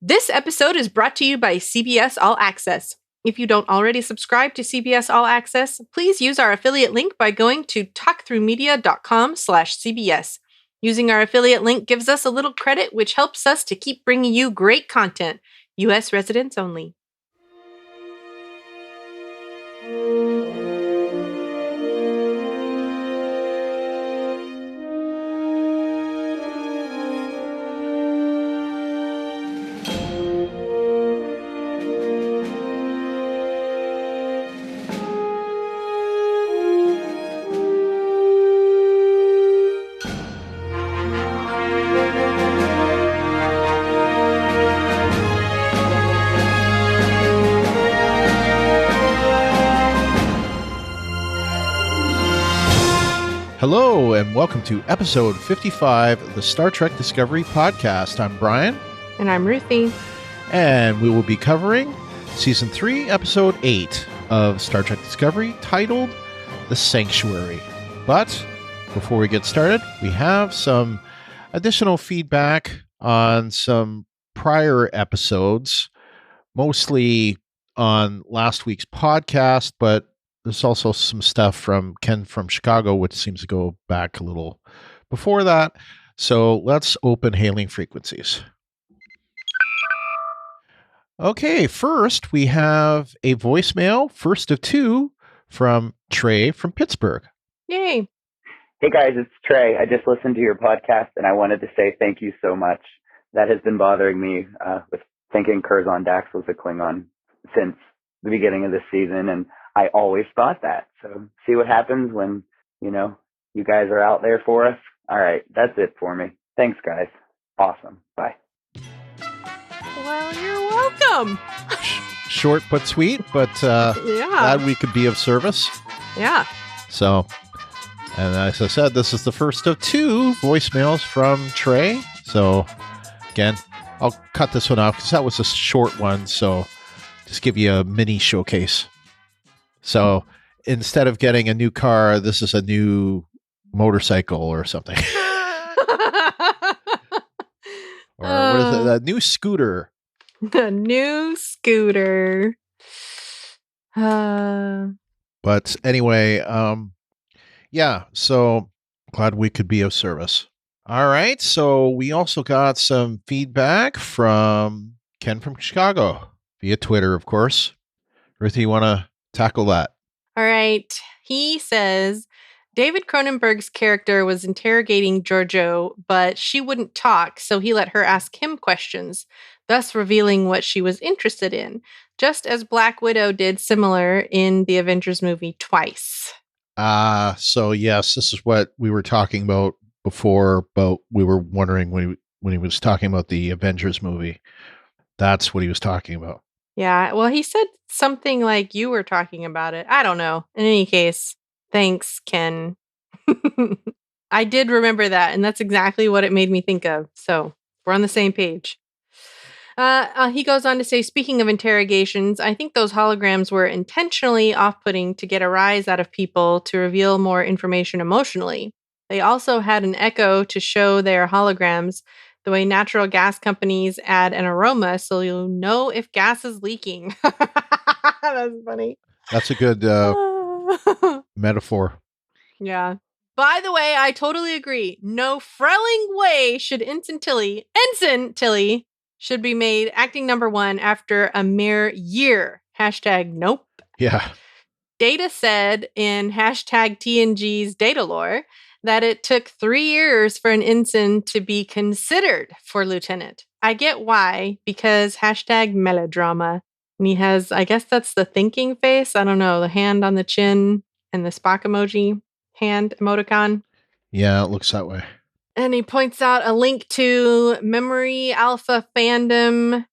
This episode is brought to you by CBS All Access. If you don't already subscribe to CBS All Access, please use our affiliate link by going to talkthroughmedia.com/CBS. Using our affiliate link gives us a little credit, which helps us to keep bringing you great content. U.S. residents only. Hello, and welcome to episode 55 of the Star Trek Discovery podcast. I'm Brian. And I'm Ruthie. And we will be covering Season 3, Episode 8 of Star Trek Discovery, titled The Sanctuary. But before we get started, we have some additional feedback on some prior episodes, mostly on last week's podcast, but there's also some stuff from Ken from Chicago, which seems to go back a little before that. So let's open hailing frequencies. Okay, first we have a voicemail, first of two, from Trey from Pittsburgh. Yay. Hey guys, it's Trey. I just listened to your podcast and I wanted to say thank you so much. That has been bothering me with thinking Curzon Dax was a Klingon since the beginning of the season, and I always thought that. So see what happens when, you guys are out there for us. All right. That's it for me. Thanks, guys. Awesome. Bye. Well, you're welcome. Short but sweet, but glad we could be of service. Yeah. So, and as I said, this is the first of two voicemails from Trey. So, again, I'll cut this one off because that was a short one. So, just give you a mini showcase. So instead of getting a new car, this is a new motorcycle or something. Or what is it? A new scooter. A new scooter. But anyway, yeah, so glad we could be of service. All right, so we also got some feedback from Ken from Chicago via Twitter, of course. Ruthie, you want to tackle that? All right. He says, David Cronenberg's character was interrogating Giorgio, but she wouldn't talk, so he let her ask him questions, thus revealing what she was interested in, just as Black Widow did similar in the Avengers movie twice. So yes, this is what we were talking about before, but we were wondering when he was talking about the Avengers movie. That's what he was talking about. Yeah, well, he said something like you were talking about it. I don't know. In any case, thanks, Ken. I did remember that, and that's exactly what it made me think of. So we're on the same page. He goes on to say, speaking of interrogations, I think those holograms were intentionally off-putting to get a rise out of people to reveal more information emotionally. They also had an echo to show their holograms the way natural gas companies add an aroma so you'll know if gas is leaking. That's funny. That's a good metaphor. Yeah. By the way, I totally agree. No frelling way should Ensign Tilly should be made acting number one after a mere year. #nope. Yeah. Data said in #TNG's data lore that it took 3 years for an ensign to be considered for lieutenant. I get why, because #melodrama. And he has, I guess that's the thinking face. I don't know, the hand on the chin and the Spock emoji hand emoticon. Yeah, it looks that way. And he points out a link to Memory Alpha Fandom,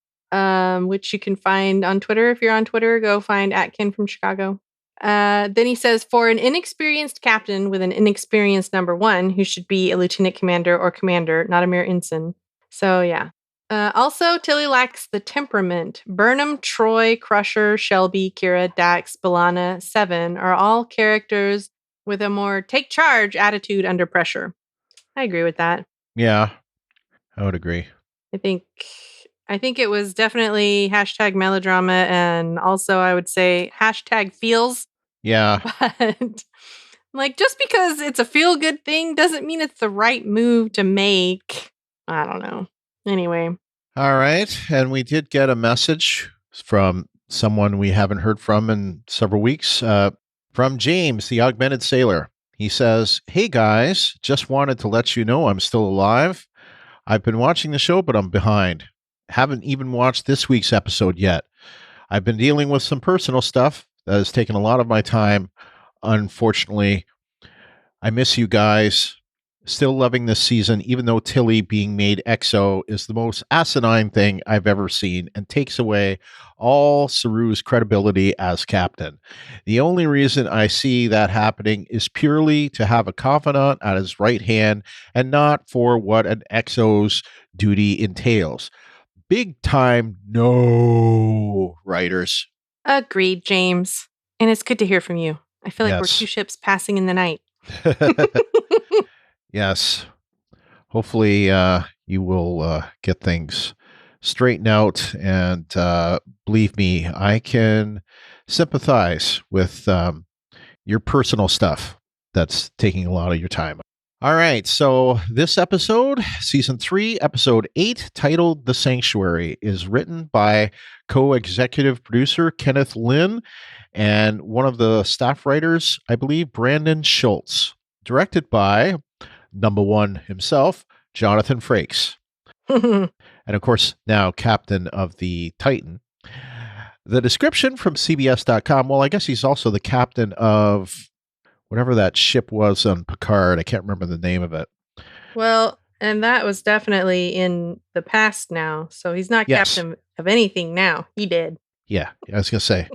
which you can find on Twitter. If you're on Twitter, go find @Ken from Chicago. Then he says, for an inexperienced captain with an inexperienced number one, who should be a lieutenant commander or commander, not a mere ensign. So, yeah. Also, Tilly lacks the temperament. Burnham, Troy, Crusher, Shelby, Kira, Dax, B'Elanna, Seven are all characters with a more take charge attitude under pressure. I agree with that. Yeah, I would agree. I think I think it was definitely hashtag melodrama, and also I would say hashtag feels. Yeah. But like, just because it's a feel good thing doesn't mean it's the right move to make. I don't know. Anyway. All right. And we did get a message from someone we haven't heard from in several weeks, from James, the augmented sailor. He says, "Hey guys, just wanted to let you know I'm still alive. I've been watching the show, but I'm behind. Haven't even watched this week's episode yet. I've been dealing with some personal stuff that has taken a lot of my time. Unfortunately, I miss you guys. Still loving this season, even though Tilly being made EXO is the most asinine thing I've ever seen and takes away all Saru's credibility as captain. The only reason I see that happening is purely to have a confidant at his right hand and not for what an EXO's duty entails. Big time no, writers." Agreed, James. And it's good to hear from you. I feel like we're Yes. two ships passing in the night. Yes. Hopefully, you will get things straightened out. And believe me, I can sympathize with your personal stuff that's taking a lot of your time. All right. So, this episode, season 3, episode 8, titled The Sanctuary, is written by co executive producer Kenneth Lin and one of the staff writers, I believe, Brandon Schultz. Directed by number one himself, Jonathan Frakes. And of course, now captain of the Titan. The description from CBS.com, well, I guess he's also the captain of whatever that ship was on Picard. I can't remember the name of it. Well, and that was definitely in the past now. So he's not Yes. captain of anything now. He did. Yeah, I was going to say,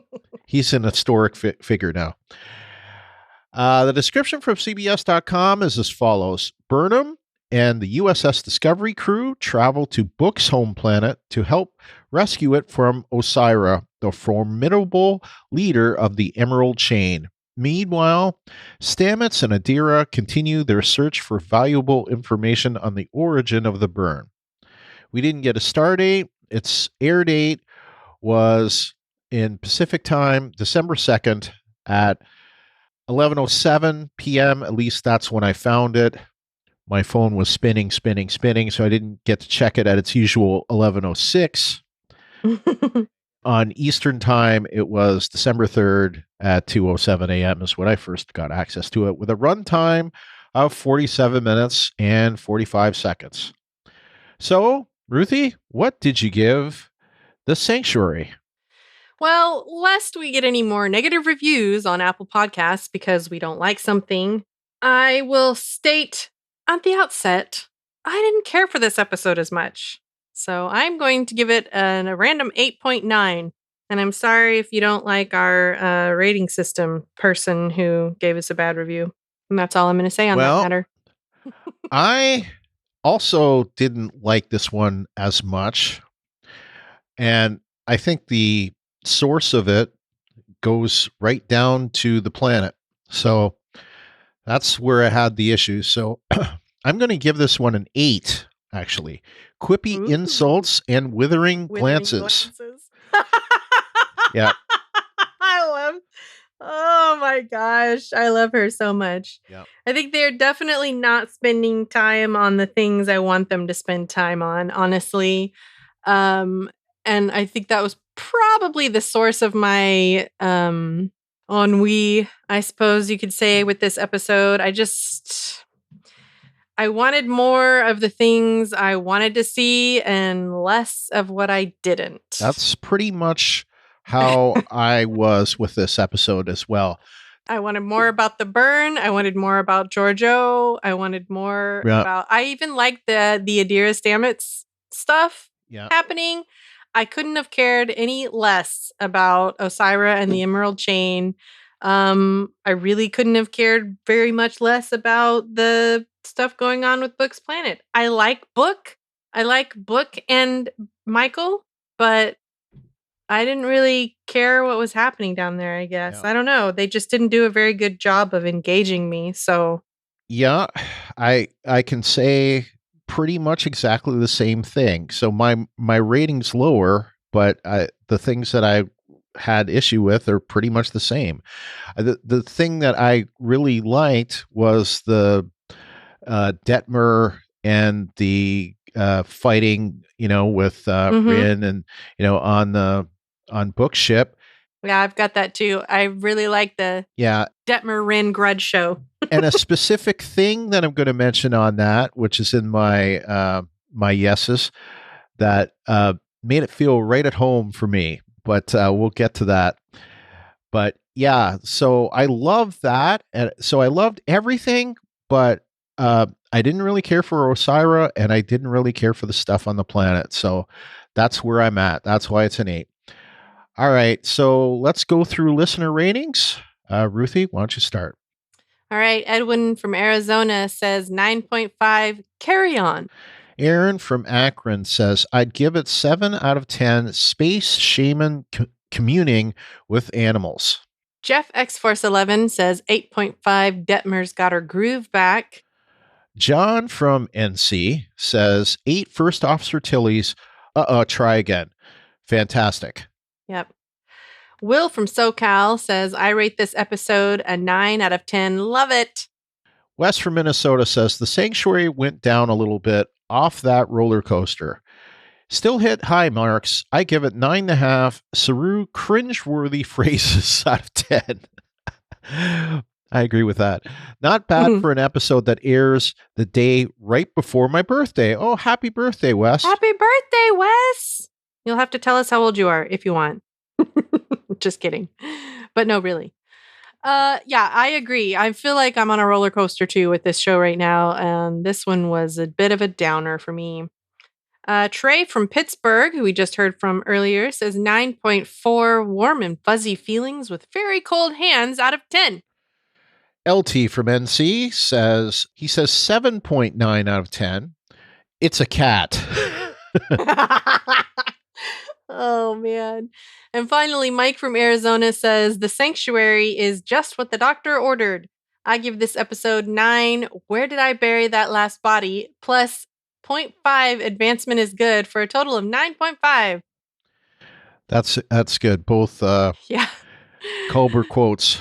he's an historic figure now. The description from CBS.com is as follows. Burnham and the USS Discovery crew travel to Book's home planet to help rescue it from Osyraa, the formidable leader of the Emerald Chain. Meanwhile, Stamets and Adira continue their search for valuable information on the origin of the burn. We didn't get a star date. Its air date was in Pacific time, December 2nd at 11:07 p.m. At least that's when I found it. My phone was spinning, so I didn't get to check it at its usual 11:06. On Eastern time, it was December 3rd at 2:07 a.m. is when I first got access to it, with a runtime of 47 minutes and 45 seconds. So, Ruthie, what did you give The Sanctuary? Well, lest we get any more negative reviews on Apple Podcasts because we don't like something, I will state at the outset, I didn't care for this episode as much. So I'm going to give it a random 8.9. And I'm sorry if you don't like our rating system person who gave us a bad review. And that's all I'm going to say on that matter. I also didn't like this one as much. And I think the source of it goes right down to the planet. So that's where I had the issue. So I'm going to give this one an 8, actually. Quippy insults and withering glances. Yeah. Oh my gosh. I love her so much. Yeah. I think they're definitely not spending time on the things I want them to spend time on, honestly. And I think that was probably the source of my ennui, I suppose you could say, with this episode. I wanted more of the things I wanted to see and less of what I didn't. That's pretty much how I was with this episode as well. I wanted more about the burn. I wanted more about Giorgio. I wanted more about... I even liked the Adira Stamets stuff happening. I couldn't have cared any less about Osyraa and the Emerald Chain. I really couldn't have cared very much less about the stuff going on with Book's planet. I like Book and Michael, but I didn't really care what was happening down there, I guess. Yeah. I don't know. They just didn't do a very good job of engaging me. So yeah, I can say pretty much exactly the same thing. So my rating's lower, but the things that I had issue with are pretty much the same. The thing that I really liked was the Detmer and the fighting, with Rin and on Bookship. Yeah, I've got that too. I really like the Detmer Rin grudge show. And a specific thing that I'm going to mention on that, which is in my my yeses, that made it feel right at home for me. But we'll get to that. But yeah, so I love that. And so I loved everything, but I didn't really care for Osyraa, and I didn't really care for the stuff on the planet. So that's where I'm at. That's why it's an 8. All right, so let's go through listener ratings. Ruthie, why don't you start? All right, Edwin from Arizona says 9.5, carry on. Aaron from Akron says, I'd give it 7 out of 10 space shaman communing with animals. Jeff X-Force11 says 8.5, Detmer's got her groove back. John from NC says 8 First Officer Tillys. Try again. Fantastic. Yep. Will from SoCal says, I rate this episode a 9 out of 10. Love it. Wes from Minnesota says, the Sanctuary went down a little bit off that roller coaster. Still hit high marks. I give it 9.5 Saru cringeworthy phrases out of 10. I agree with that. Not bad for an episode that airs the day right before my birthday. Oh, happy birthday, Wes. Happy birthday, Wes. You'll have to tell us how old you are if you want. Just kidding. But no, really. Yeah, I agree. I feel like I'm on a roller coaster too with this show right now. And this one was a bit of a downer for me. Trey from Pittsburgh, who we just heard from earlier, says 9.4 warm and fuzzy feelings with very cold hands out of 10. LT from NC says, 7.9 out of 10. It's a cat. Oh, man. And finally, Mike from Arizona says, the Sanctuary is just what the doctor ordered. I give this episode 9. Where did I bury that last body? Plus 0.5 advancement is good for a total of 9.5. That's good. Both Culber quotes.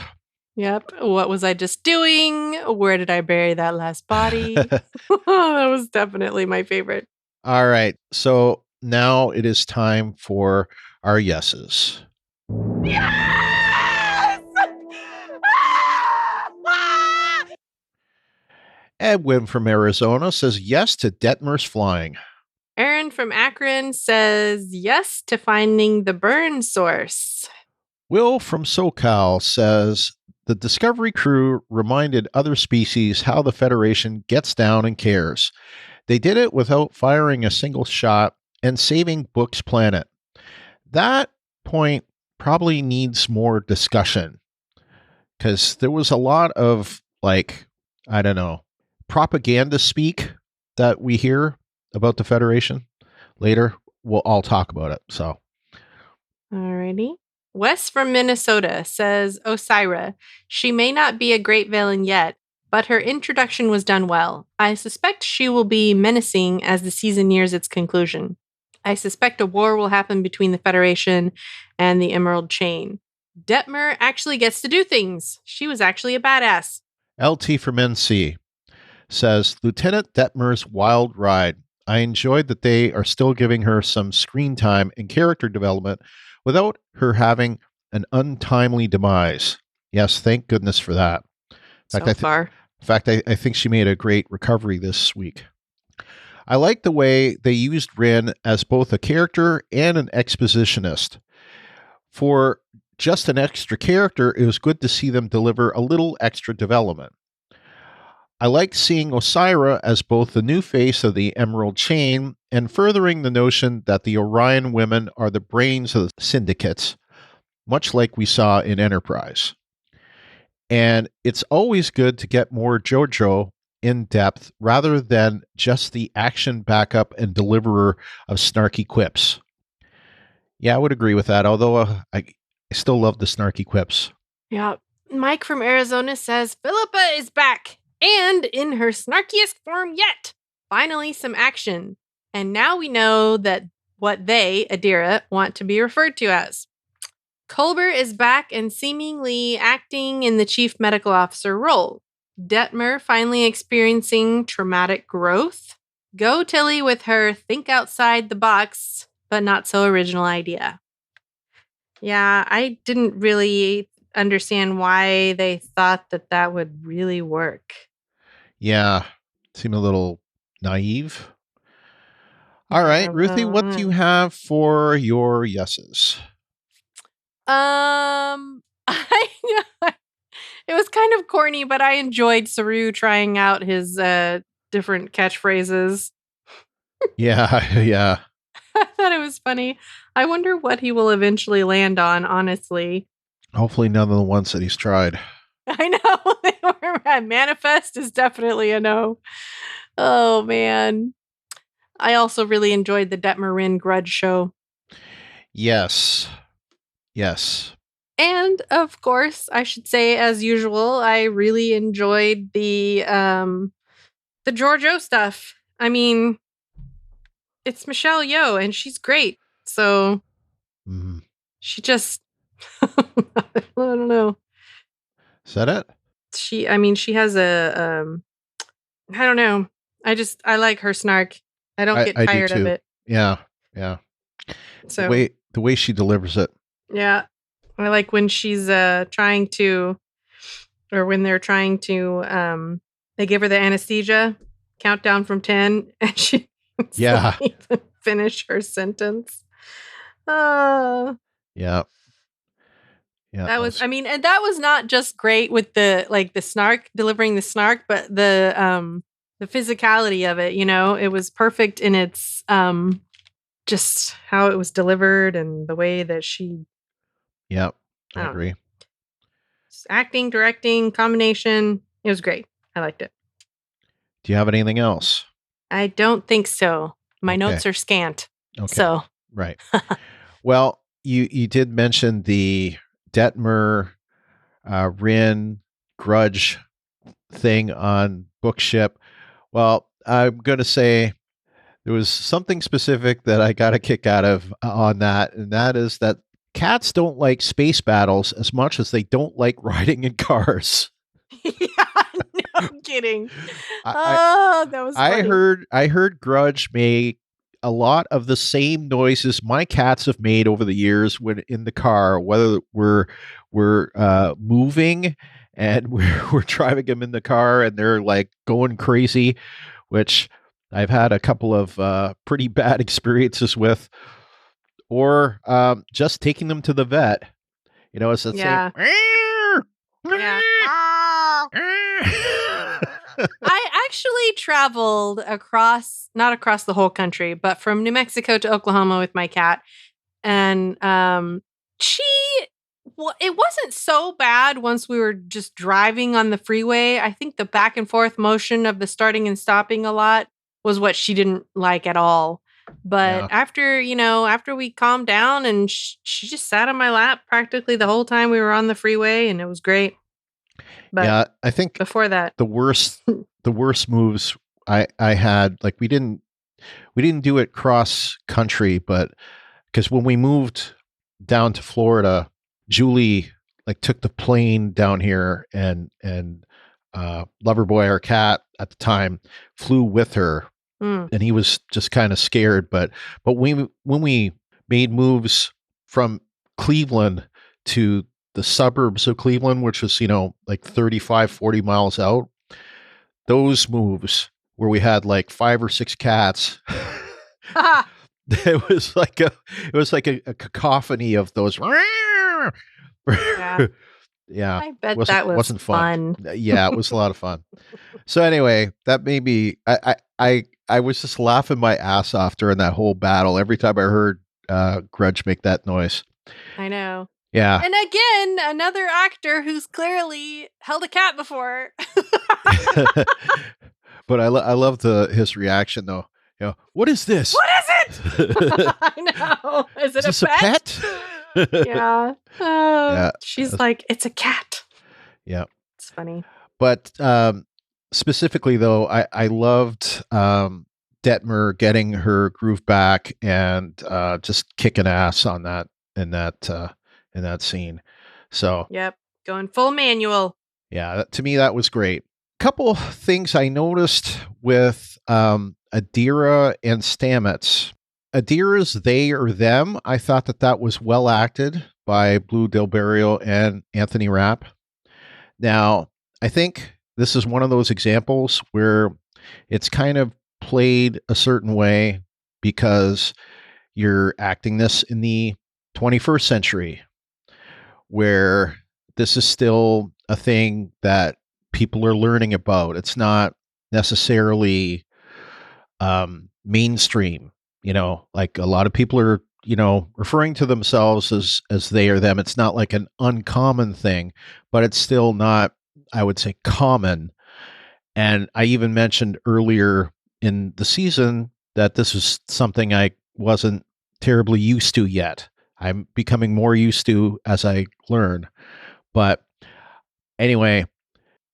Yep. What was I just doing? Where did I bury that last body? That was definitely my favorite. All right. So now it is time for our yeses. Yes! Edwin from Arizona says yes to Detmer's flying. Aaron from Akron says yes to finding the burn source. Will from SoCal says the Discovery crew reminded other species how the Federation gets down and cares. They did it without firing a single shot and saving Book's planet. That point probably needs more discussion because there was a lot of, propaganda speak that we hear about the Federation. Later, we'll all talk about it. So, alrighty. Wes from Minnesota says, Osyraa, she may not be a great villain yet, but her introduction was done well. I suspect she will be menacing as the season nears its conclusion. I suspect a war will happen between the Federation and the Emerald Chain. Detmer actually gets to do things. She was actually a badass. LT from NC says, Lieutenant Detmer's wild ride. I enjoyed that they are still giving her some screen time and character development without her having an untimely demise. Yes, thank goodness for that. In fact, I think she made a great recovery this week. I like the way they used Rin as both a character and an expositionist. For just an extra character, it was good to see them deliver a little extra development. I liked seeing Osyraa as both the new face of the Emerald Chain and furthering the notion that the Orion women are the brains of the syndicates, much like we saw in Enterprise. And it's always good to get more JoJo in depth rather than just the action backup and deliverer of snarky quips. Yeah, I would agree with that, although I still love the snarky quips. Yeah. Mike from Arizona says, Philippa is back and in her snarkiest form yet. Finally, some action. And now we know that what they, Adira, want to be referred to as. Culber is back and seemingly acting in the chief medical officer role. Detmer finally experiencing traumatic growth. Go Tilly with her think outside the box, but not so original idea. Yeah, I didn't really understand why they thought that that would really work. Yeah. Seem a little naive. All right, Ruthie, what do you have for your yeses? I know it was kind of corny, but I enjoyed Saru trying out his different catchphrases. Yeah, yeah. I thought it was funny. I wonder what he will eventually land on, honestly. Hopefully none of the ones that he's tried. I know. Manifest is definitely a no. Oh, man. I also really enjoyed the Detmer Rin Grudge show. Yes. Yes. And of course, I should say, as usual, I really enjoyed the Georgiou stuff. I mean, it's Michelle Yeoh, and she's great. So she just, I don't know. Is that it? She has a, I don't know. I like her snark. I don't get tired of it. Yeah, yeah. So the way she delivers it. Yeah, I like when she's trying to, or when they're trying to, they give her the anesthesia, countdown from 10, and she Yeah. even finish her sentence. Yeah. Yeah. That was, I mean, and that was not just great with the snark, delivering the snark, but the physicality of it, it was perfect in its just how it was delivered and the way that she. Yep. I agree. Acting, directing, combination. It was great. I liked it. Do you have anything else? I don't think so. My notes are scant. Okay. So. Right. Well, you did mention the Detmer Rin Grudge thing on Bookship. Well, I'm going to say there was something specific that I got a kick out of on that, and that is that cats don't like space battles as much as they don't like riding in cars. Yeah, no kidding. That was funny. I heard Grudge make a lot of the same noises my cats have made over the years when in the car, whether we're moving and we're driving them in the car and they're like going crazy, which I've had a couple of pretty bad experiences with, or just taking them to the vet. It's the same. Yeah. I actually traveled not across the whole country, but from New Mexico to Oklahoma with my cat. And it wasn't so bad once we were just driving on the freeway. I think the back and forth motion of the starting and stopping a lot was what she didn't like at all. But after we calmed down, and she just sat on my lap practically the whole time we were on the freeway, and it was great. But I think before that, the worst moves I had, like we didn't do it cross country, but because when we moved down to Florida, Julie took the plane down here, and Loverboy, our cat at the time, flew with her. And he was just kind of scared, but when we made moves from Cleveland to the suburbs of Cleveland, which was 35, 40 miles out, those moves where we had 5 or 6 cats, it was like a cacophony of those. Yeah, I bet that wasn't fun. Yeah, it was a lot of fun. So anyway, that made me. I was just laughing my ass off during that whole battle every time I heard Grudge make that noise. I know. Yeah. And again, another actor who's clearly held a cat before. But I love his reaction though. What is this? What is it? I know. Is it a pet? Yeah. Yeah. She's like, it's a cat. Yeah. It's funny. But specifically, though, I loved Detmer getting her groove back and just kicking ass on that in that scene. So Yep. Going full manual. yeah, to me that was great. Couple things I noticed with Adira and Stamets. Adira's they or them, I thought that was well acted by Blue Del Barrio and Anthony Rapp. Now, I think this is one of those examples where it's kind of played a certain way because you're acting this in the 21st century, where this is still a thing that people are learning about. It's not necessarily mainstream. Like a lot of people are, referring to themselves as they or them. It's not like an uncommon thing, but it's still not, I would say, common. And I even mentioned earlier in the season that this is something I wasn't terribly used to yet. I'm becoming more used to as I learn. But anyway,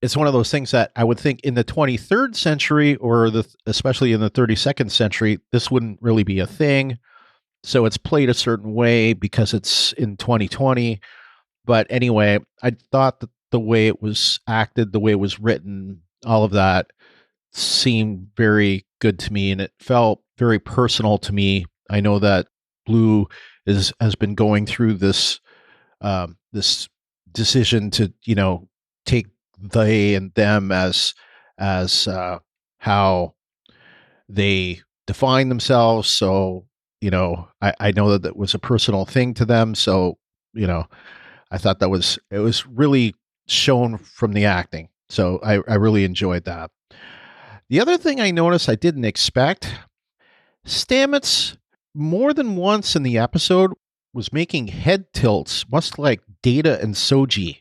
it's one of those things that I would think in the 23rd century, or especially in the 32nd century, this wouldn't really be a thing. So it's played a certain way because it's in 2020. But anyway, I thought that the way it was acted, the way it was written, all of that seemed very good to me, and it felt very personal to me. I know that Blue has been going through this this decision to take they and them as how they define themselves. So I know that was a personal thing to them. So I thought it was really shown from the acting. So I really enjoyed that. The other thing I noticed I didn't expect, Stamets more than once in the episode was making head tilts, much like Data and Soji.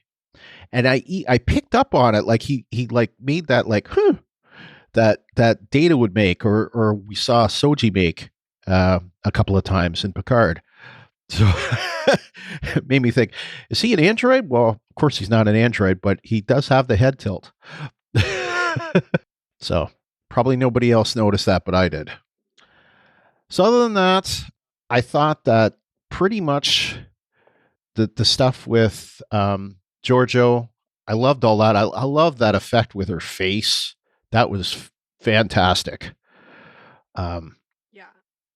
And I picked up on it, like he like made that like that Data would make, or we saw Soji make a couple of times in Picard. So it made me think, is he an android? Well, of course he's not an android, but he does have the head tilt. So probably nobody else noticed that, but I did. So other than that, I thought that pretty much the stuff with Giorgio, I loved all that. I love that effect with her face. That was fantastic. Yeah.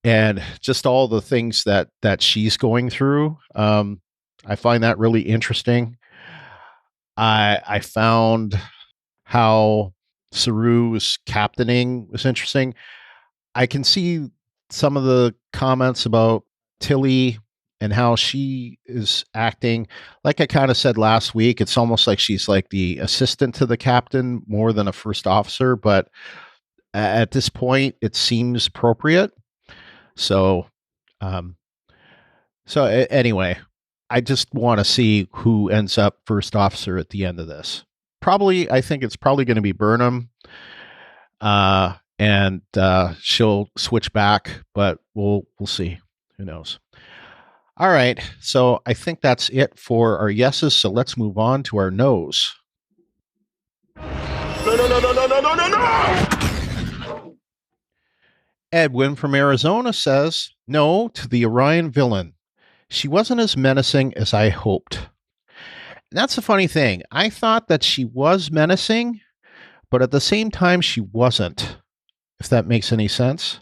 And just all the things that she's going through. I find that really interesting. I found how Saru's captaining was interesting. I can see some of the comments about Tilly and how she is acting. Like I kind of said last week, it's almost like she's like the assistant to the captain more than a first officer. But at this point, it seems appropriate. So, anyway, I just want to see who ends up first officer at the end of this. I think it's probably going to be Burnham. And she'll switch back, but we'll see. Who knows? All right, so I think that's it for our yeses. So let's move on to our no's. No. Edwin from Arizona says no to the Orion villain. She wasn't as menacing as I hoped. And that's the funny thing. I thought that she was menacing, but at the same time, she wasn't. If that makes any sense.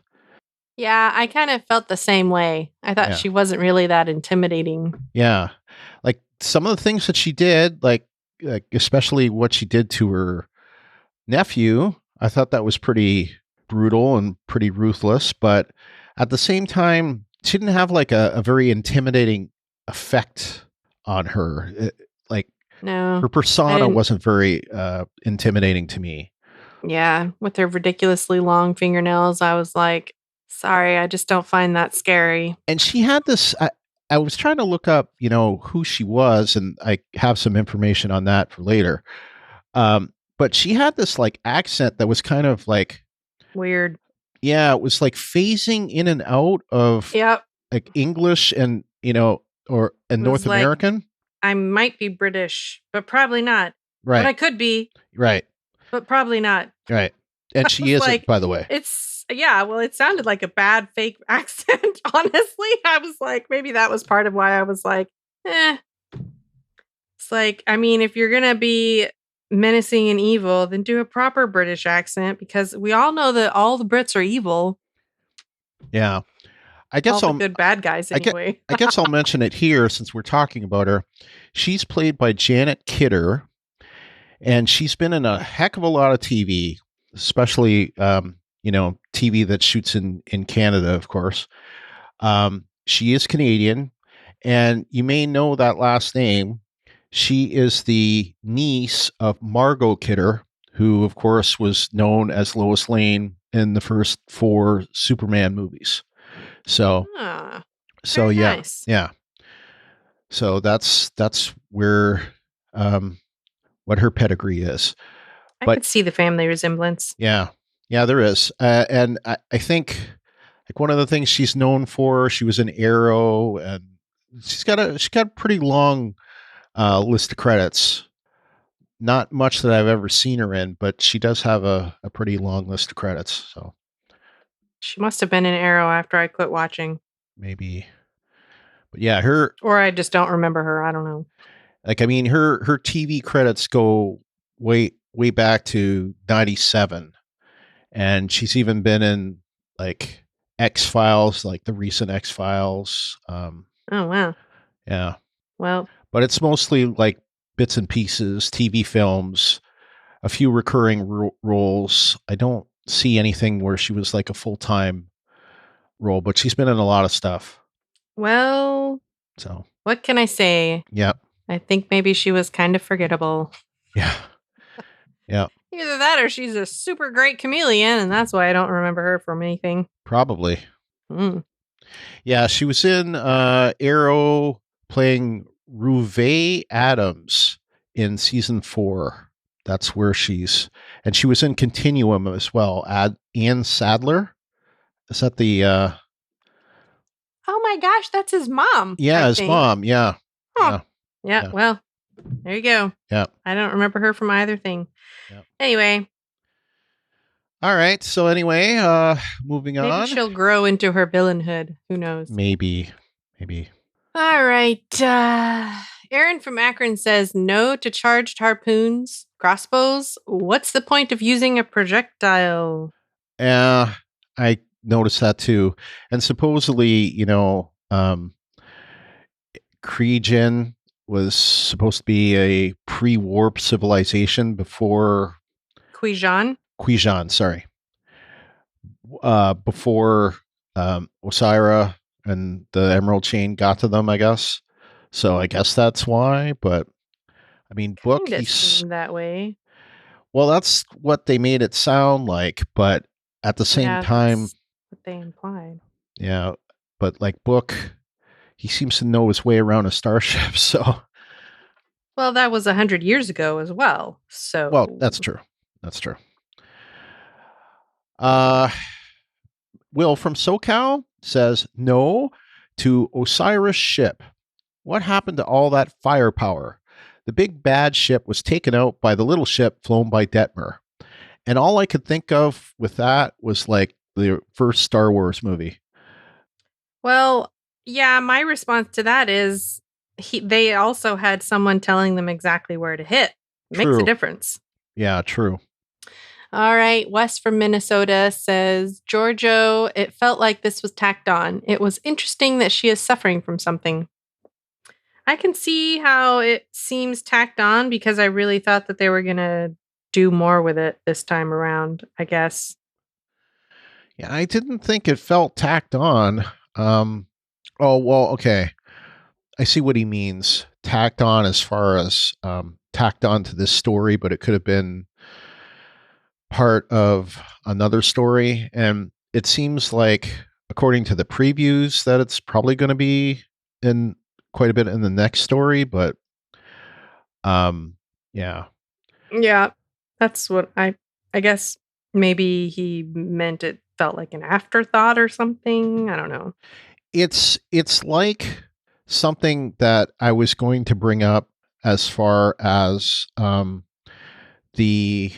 Yeah, I kind of felt the same way. I thought she wasn't really that intimidating. Yeah. Like some of the things that she did, like especially what she did to her nephew, I thought that was pretty brutal and pretty ruthless. But at the same time, she didn't have like a very intimidating effect on her. No, her persona wasn't very intimidating to me. Yeah, with her ridiculously long fingernails, I was like, sorry, I just don't find that scary. And she had this, I was trying to look up, who she was, and I have some information on that for later. But she had this like accent that was kind of like weird. Yeah, it was like phasing in and out of like English and, North American. I might be British, but probably not. Right. But I could be. Right. but probably not. Right. And I she was isn't, like, by the way. Well, it sounded like a bad fake accent, honestly. I was like, maybe that was part of why I was like, eh. It's like, I mean, if you're going to be menacing and evil, then do a proper British accent, because we all know that all the Brits are evil. Yeah. I guess all the good bad guys anyway. I guess I'll mention it here since we're talking about her. She's played by Janet Kidder, and she's been in a heck of a lot of TV, especially TV that shoots in Canada, of course. She is Canadian, and you may know that last name. She is the niece of Margot Kidder, who, of course, was known as Lois Lane in the first 4 Superman movies. So, yeah, nice. yeah. So that's where what her pedigree is. I could see the family resemblance. Yeah, there is, and I think like one of the things she's known for, she was in Arrow, and she's got a pretty long list of credits. Not much that I've ever seen her in, but she does have a pretty long list of credits. So she must have been in Arrow after I quit watching. Maybe. But yeah, or I just don't remember her. I don't know. Like, I mean, her TV credits go way back to 97. And she's even been in like X-Files, like the recent X-Files. Oh, wow. Yeah. Well, but it's mostly like bits and pieces, TV films, a few recurring roles. I don't see anything where she was like a full-time role, but she's been in a lot of stuff. Well, so what can I say? Yeah. I think maybe she was kind of forgettable. Yeah. Yeah. Either that or she's a super great chameleon, and that's why I don't remember her from anything. Probably. Yeah, she was in Arrow playing Ruthie Adams in season 4. That's where and she was in Continuum as well. Ann Sadler. Is that the Oh my gosh, that's his mom. Yeah, his mom. Yeah. Huh. Yeah. Well, there you go. Yeah. I don't remember her from either thing. Yeah. Anyway. All right. So anyway, moving on. Maybe she'll grow into her villainhood. Who knows? Maybe. All right. Aaron from Akron says no to charged harpoons, crossbows. What's the point of using a projectile? I noticed that too. And supposedly, Kwejian was supposed to be a pre-warp civilization before Kwejian, sorry. Before Osyraa and the Emerald Chain got to them, I guess. So I guess that's why, but I mean, book seemed that way. Well, that's what they made it sound like, but at the same time, that's what they implied. Yeah, but like book, he seems to know his way around a starship, so. Well, that was 100 years ago as well, so. Well, that's true. Will from SoCal says no to Osyraa ship. What happened to all that firepower? The big bad ship was taken out by the little ship flown by Detmer. And all I could think of with that was like the first Star Wars movie. Well, yeah, my response to that is they also had someone telling them exactly where to hit. Makes a difference. Yeah, true. All right. Wes from Minnesota says, Giorgio, it felt like this was tacked on. It was interesting that she is suffering from something. I can see how it seems tacked on because I really thought that they were going to do more with it this time around, I guess. Yeah, I didn't think it felt tacked on. Okay. I see what he means. Tacked on as far as tacked on to this story, but it could have been part of another story. And it seems like, according to the previews, that it's probably going to be in quite a bit in the next story, but yeah. Yeah, that's what I guess maybe he meant it felt like an afterthought or something. I don't know. It's like something that I was going to bring up as far as the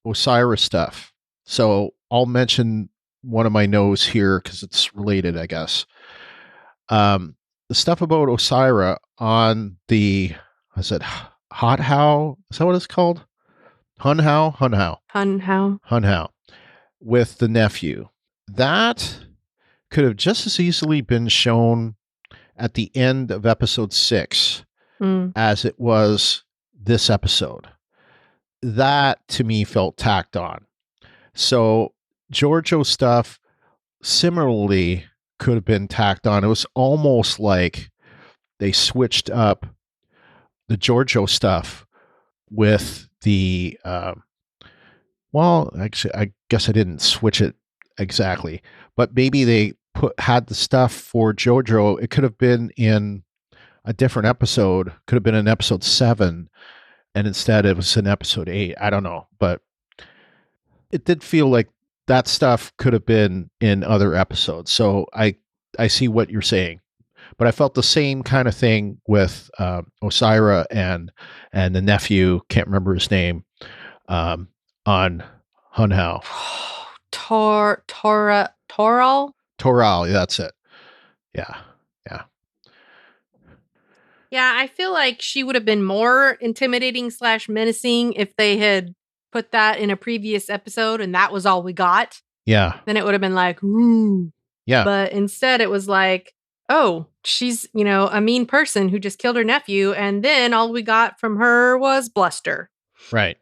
Osyraa stuff. So I'll mention one of my no's here because it's related, I guess. The stuff about Osyraa on the, is it Hot How? Is that what it's called? Hun How? Hun How. With the nephew. That could have just as easily been shown at the end of episode 6 as it was this episode. That to me felt tacked on. So Georgiou stuff similarly could have been tacked on. It was almost like they switched up the Georgiou stuff with the well, actually, I guess I didn't switch it exactly, but maybe they had the stuff for Georgiou. It could have been in a different episode. Could have been in episode 7, and instead it was in episode 8. I don't know, but it did feel like that stuff could have been in other episodes. So I see what you're saying, but I felt the same kind of thing with Osyraa and the nephew. Can't remember his name. On Hun How. Toral? Toral, that's it. Yeah. Yeah, I feel like she would have been more intimidating / menacing if they had put that in a previous episode and that was all we got. Yeah. Then it would have been like, ooh. Yeah. But instead it was like, oh, she's, a mean person who just killed her nephew. And then all we got from her was bluster. Right.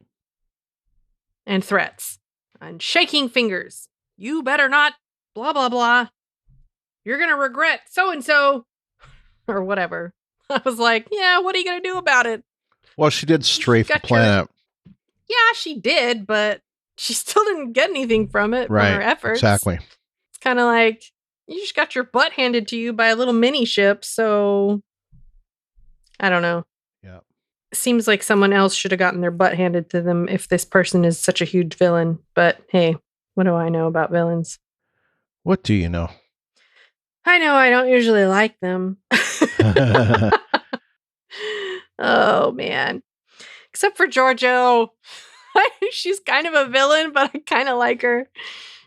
And threats. And shaking fingers. You better not, blah, blah, blah. You're going to regret so-and-so. Or whatever. I was like, yeah, what are you going to do about it? Well, she did strafe the planet. Yeah, she did, but she still didn't get anything from it, right, from her efforts. Exactly. It's kind of like, you just got your butt handed to you by a little mini ship, so I don't know. Yeah. Seems like someone else should have gotten their butt handed to them if this person is such a huge villain. But hey, what do I know about villains? What do you know? I know I don't usually like them. Oh, man. Except for Georgiou. She's kind of a villain, but I kind of like her.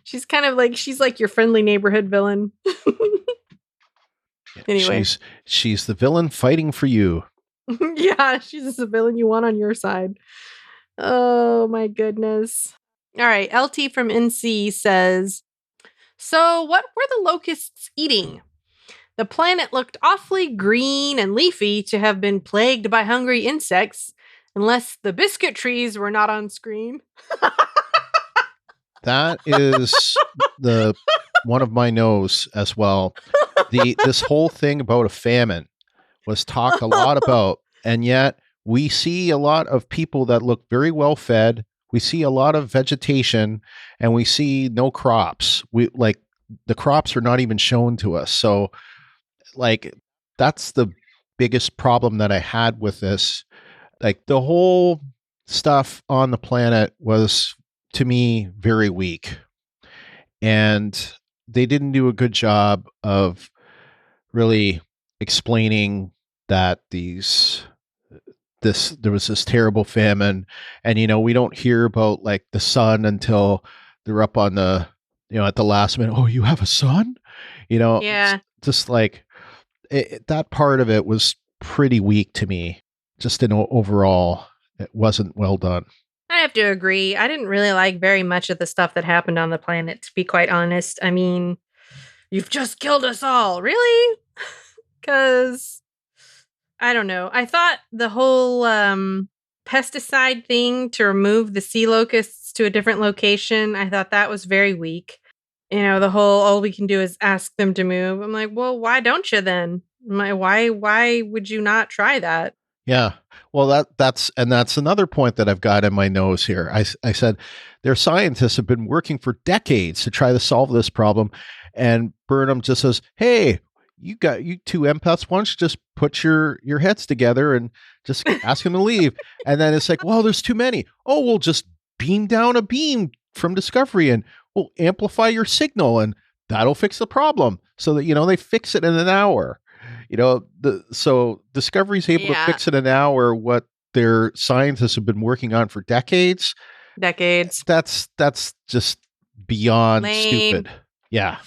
She's kind of like, she's like your friendly neighborhood villain. Anyway. She's the villain fighting for you. Yeah, she's the villain you want on your side. Oh, my goodness. All right. LT from NC says, so what were the locusts eating? The planet looked awfully green and leafy to have been plagued by hungry insects, unless the biscuit trees were not on screen. That is one of my no's as well. This whole thing about a famine was talked a lot about, and yet we see a lot of people that look very well fed. We see a lot of vegetation, and we see no crops. The crops are not even shown to us. So, that's the biggest problem that I had with this. Like, the whole stuff on the planet was, to me, very weak. And they didn't do a good job of really explaining that there was this terrible famine. And, we don't hear about like the sun until they're up on the, at the last minute. Oh, you have a son? Yeah. Just like that part of it was pretty weak to me. Just in overall, it wasn't well done. I have to agree. I didn't really like very much of the stuff that happened on the planet, to be quite honest. I mean, you've just killed us all. Really? Because, I don't know. I thought the whole pesticide thing to remove the sea locusts to a different location, I thought that was very weak. The whole, all we can do is ask them to move. I'm like, well, why don't you then? Why would you not try that? Yeah. Well, that's another point that I've got in my nose here. I said their scientists have been working for decades to try to solve this problem. And Burnham just says, hey, you two empaths, why don't you just put your heads together and just ask them to leave? And then it's like, well, there's too many. Oh, we'll just beam down a beam from Discovery and we'll amplify your signal and that'll fix the problem. So that, they fix it in an hour. So Discovery's able to fix in an hour what their scientists have been working on for decades. decades. That's just beyond Lame. stupid. Yeah.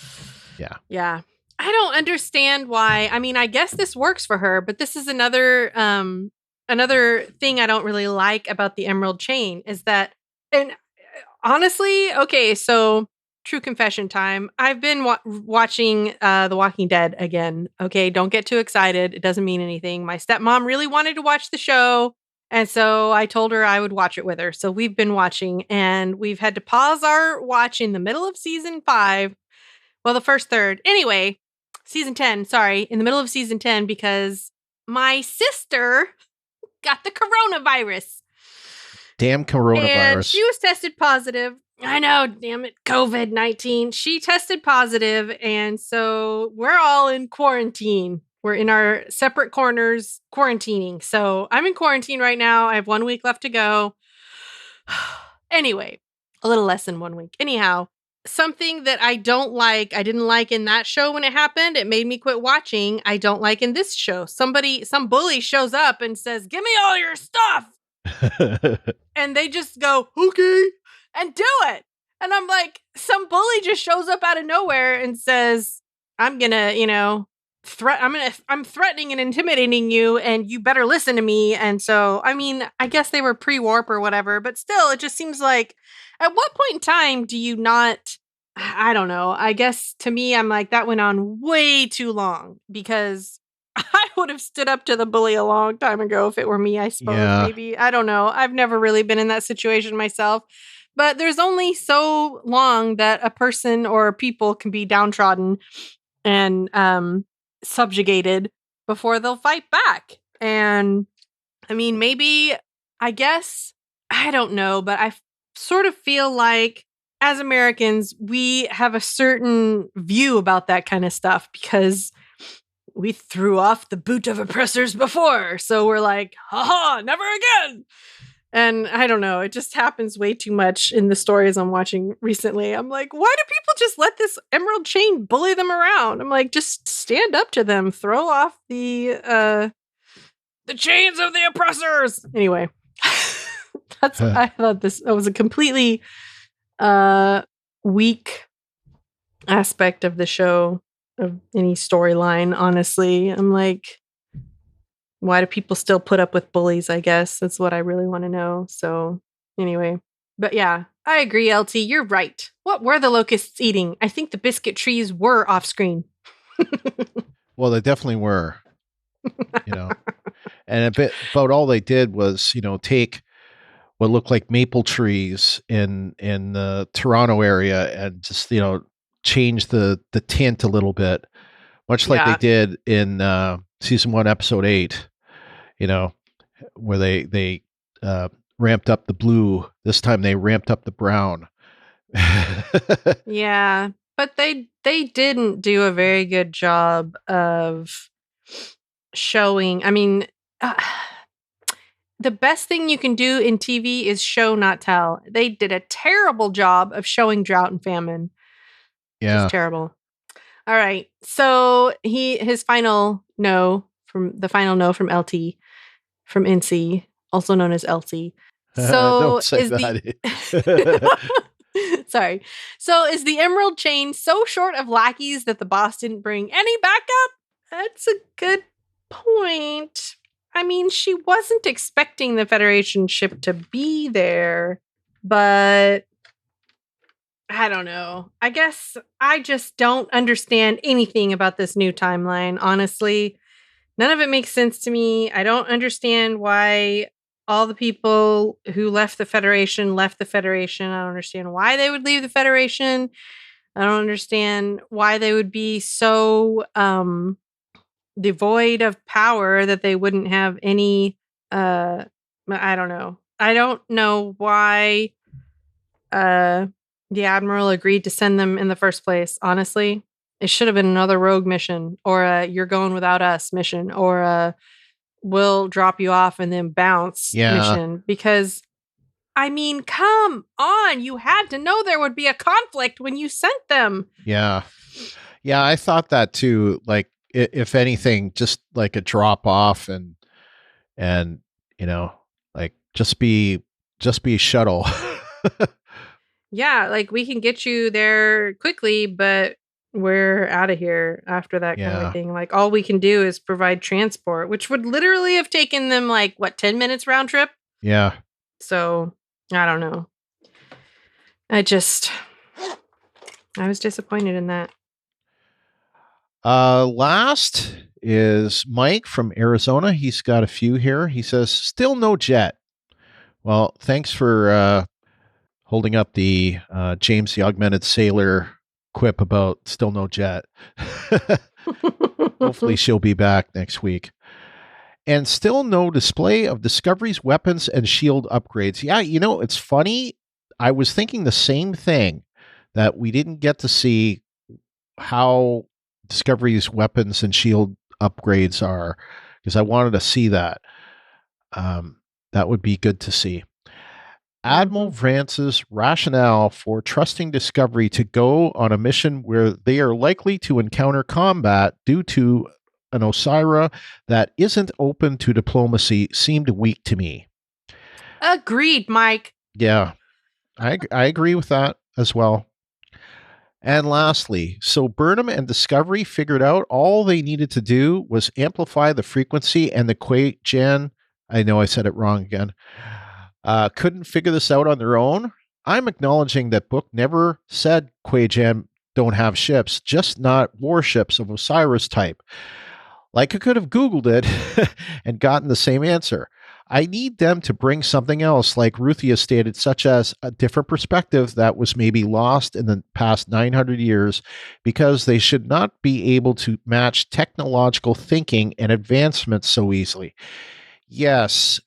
Yeah. I don't understand why. I mean, I guess this works for her, but this is another thing I don't really like about the Emerald Chain is that, and honestly, okay, so true confession time. I've been watching The Walking Dead again. Okay, don't get too excited. It doesn't mean anything. My stepmom really wanted to watch the show, and so I told her I would watch it with her. So we've been watching, and we've had to pause our watch in the middle of season 5. Well, the first third. Anyway, season 10, sorry, in the middle of season 10 because my sister got the coronavirus. Damn coronavirus. And she was tested positive. I know, damn it, COVID-19. She tested positive, and so we're all in quarantine. We're in our separate corners quarantining. So I'm in quarantine right now. I have 1 week left to go. Anyway, a little less than 1 week. Anyhow, something that I didn't like in that show when it happened, it made me quit watching. I don't like in this show. Some bully shows up and says, "Give me all your stuff." And they just go, "Okay," and do it. And I'm like, some bully just shows up out of nowhere and says, "I'm gonna, I'm threatening and intimidating you, and you better listen to me." And so, I mean, I guess they were pre-warp or whatever, but still, it just seems like, at what point in time do you not? I don't know. I guess to me, I'm like, that went on way too long because I would have stood up to the bully a long time ago if it were me, I suppose. Yeah. Maybe. I don't know. I've never really been in that situation myself. But there's only so long that a person or people can be downtrodden and subjugated before they'll fight back. And I mean, maybe, I guess, I don't know, but I sort of feel like as Americans, we have a certain view about that kind of stuff because we threw off the boot of oppressors before. So we're like, haha, never again. And I don't know, it just happens way too much in the stories I'm watching recently. I'm like, why do people just let this Emerald Chain bully them around? I'm like, just stand up to them, throw off the chains of the oppressors. Anyway, I thought that was a completely weak aspect of the show, of any storyline, honestly. I'm like, why do people still put up with bullies, I guess? That's what I really want to know. So anyway, but yeah, I agree, LT. You're right. What were the locusts eating? I think the biscuit trees were off screen. Well, they definitely were, and a bit about all they did was, take what looked like maple trees in the Toronto area and just, change the tint a little bit, much like they did in season 1, episode 8, where they ramped up the blue. This time they ramped up the brown. Yeah, but they didn't do a very good job of showing. I mean, the best thing you can do in TV is show, not tell. They did a terrible job of showing drought and famine. Yeah. Just terrible. All right. So his final no from LT, from NC, also known as LC. So don't say that. Sorry. So is the Emerald Chain so short of lackeys that the boss didn't bring any backup? That's a good point. I mean, she wasn't expecting the Federation ship to be there, but I don't know. I guess I just don't understand anything about this new timeline, honestly. None of it makes sense to me. I don't understand why all the people who left the Federation left the Federation. I don't understand why they would leave the Federation. I don't understand why they would be so devoid of power that they wouldn't have any I don't know. I don't know why the Admiral agreed to send them in the first place, honestly. It should have been another rogue mission, or a "you're going without us" mission, or a "we'll drop you off and then bounce" mission. Because, I mean, come on. You had to know there would be a conflict when you sent them. Yeah. Yeah, I thought that too. Like, if anything, just like a drop off and like just be shuttle. Yeah, like we can get you there quickly, but we're out of here after that kind of a Yeah. thing. Like all we can do is provide transport, which would literally have taken them like what 10 minutes round trip. Yeah. So I don't know. I was disappointed in that. Last is Mike from Arizona. He's got a few here. He says, still no jet. Well, thanks for holding up the James the Augmented Sailor quip about still no jet. Hopefully she'll be back next week. And still no display of Discovery's weapons and shield upgrades. Yeah, it's funny. I was thinking the same thing, that we didn't get to see how Discovery's weapons and shield upgrades are, because I wanted to see that. That would be good to see. Admiral Vance's rationale for trusting Discovery to go on a mission where they are likely to encounter combat due to an Osyraa that isn't open to diplomacy seemed weak to me. Agreed, Mike. Yeah, I agree with that as well. And lastly, so Burnham and Discovery figured out all they needed to do was amplify the frequency, and the Kwejian, I know I said it wrong again, couldn't figure this out on their own. I'm acknowledging that book never said Kwejian don't have ships, just not warships of Osyraa's type. Like I could have Googled it and gotten the same answer. I need them to bring something else, like Ruthie has stated, such as a different perspective that was maybe lost in the past 900 years, because they should not be able to match technological thinking and advancements so easily. Yes,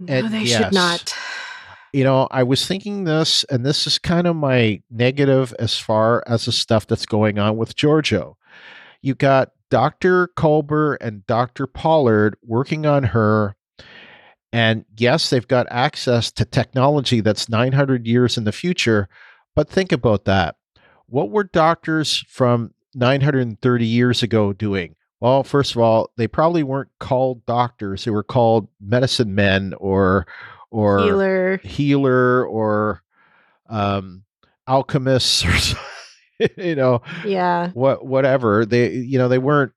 and they yes. should not. I was thinking this, and this is kind of my negative as far as the stuff that's going on with Giorgio. You got Dr. Culber and Dr. Pollard working on her. And yes, they've got access to technology that's 900 years in the future. But think about that. What were doctors from 930 years ago doing? Well, first of all, they probably weren't called doctors. They were called medicine men or healer or alchemists or yeah, whatever. They weren't.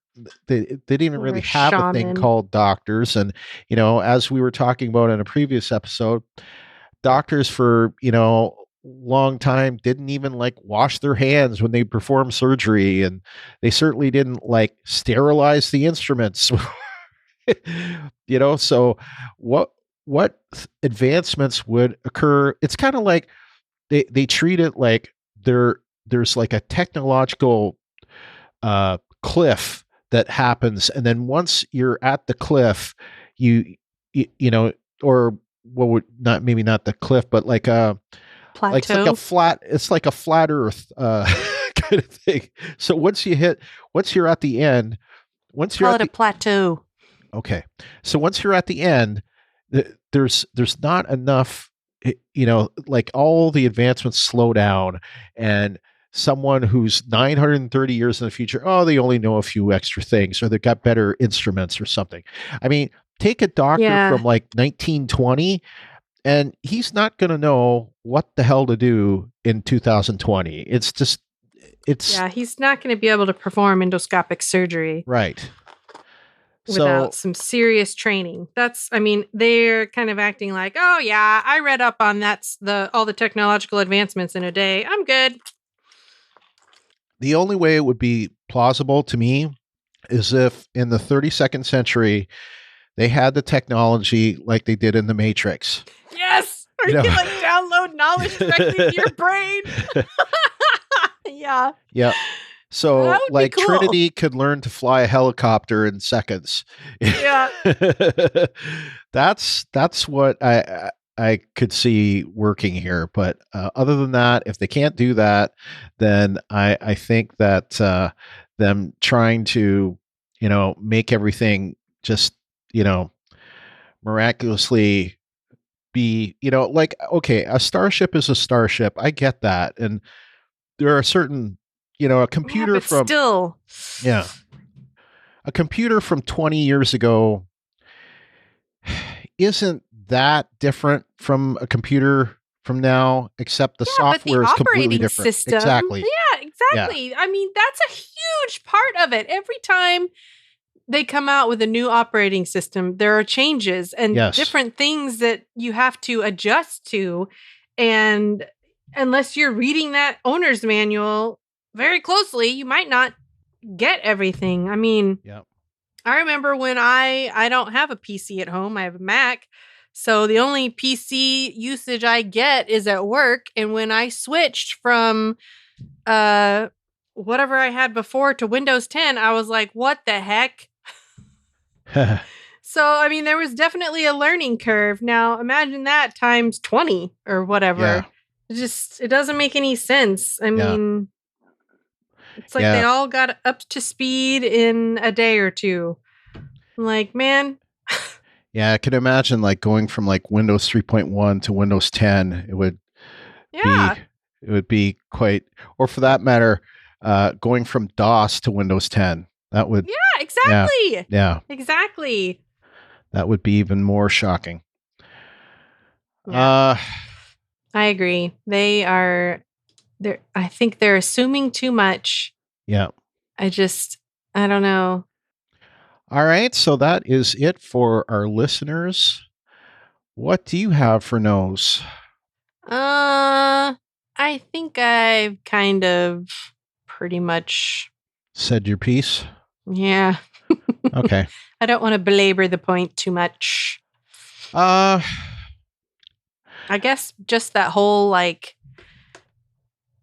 They didn't really have a thing called doctors. And as we were talking about in a previous episode, doctors for long time didn't even like wash their hands when they performed surgery, and they certainly didn't like sterilize the instruments. So what advancements would occur? It's kind of like they treat it like there's like a technological cliff that happens, and then once you're at the cliff, you or what would not, maybe not the cliff, but like a plateau. It's like a flat earth kind of thing. So once you're at the end, call it a plateau. Okay. So once you're at the end, there's not enough, like all the advancements slow down, and someone who's 930 years in the future, they only know a few extra things, or they've got better instruments or something. I mean, take a doctor from like 1920, and he's not going to know what the hell to do in 2020. He's not going to be able to perform endoscopic surgery. Right. Without some serious training. They're kind of acting like, oh yeah, I read up on all the technological advancements in a day. I'm good. The only way it would be plausible to me is if in the 32nd century they had the technology like they did in the Matrix. Yes! Or you can like download knowledge directly to your brain. Yeah. Yeah. So like cool. Trinity could learn to fly a helicopter in seconds. Yeah. That's what I could see working here. But other than that, if they can't do that, then I think that them trying to, make everything just, miraculously be, like, okay, a starship is a starship. I get that. And there are certain, a computer a computer from 20 years ago isn't that different from a computer from now, except the but the software is completely operating different. system. Exactly. Yeah, Yeah. exactly. I mean, that's a huge part of it. Every time they come out with a new operating system, there are changes and Yes. different things that you have to adjust to. And unless you're reading that owner's manual very closely, you might not get everything. I mean, Yep. I remember when I don't have a PC at home, I have a Mac. So the only PC usage I get is at work. And when I switched from whatever I had before to Windows 10, I was like, what the heck? So, I mean, there was definitely a learning curve. Now, imagine that times 20 or whatever. Yeah. It doesn't make any sense. I mean, it's like they all got up to speed in a day or two. I'm like, man. Yeah, I can imagine like going from like Windows 3.1 to Windows 10. It would be quite, or for that matter, going from DOS to Windows 10. That would. Yeah, exactly. Yeah. Exactly. That would be even more shocking. Yeah. I agree. I think they're assuming too much. Yeah. I don't know. All right. So that is it for our listeners. What do you have for no's? I think I've kind of pretty much said your piece. Yeah. Okay. I don't want to belabor the point too much. I guess just that whole, like,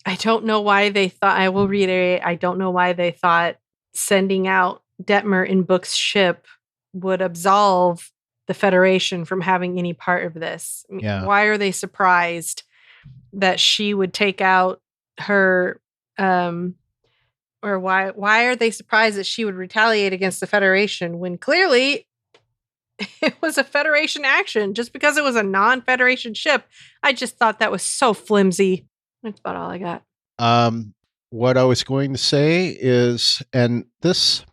I don't know why they thought, I will reiterate, I don't know why they thought sending out Detmer in Book's ship would absolve the Federation from having any part of this. I mean, why are they surprised that she would take out her, or why are they surprised that she would retaliate against the Federation when clearly it was a Federation action just because it was a non-Federation ship? I just thought that was so flimsy. That's about all I got. What I was going to say is, and this,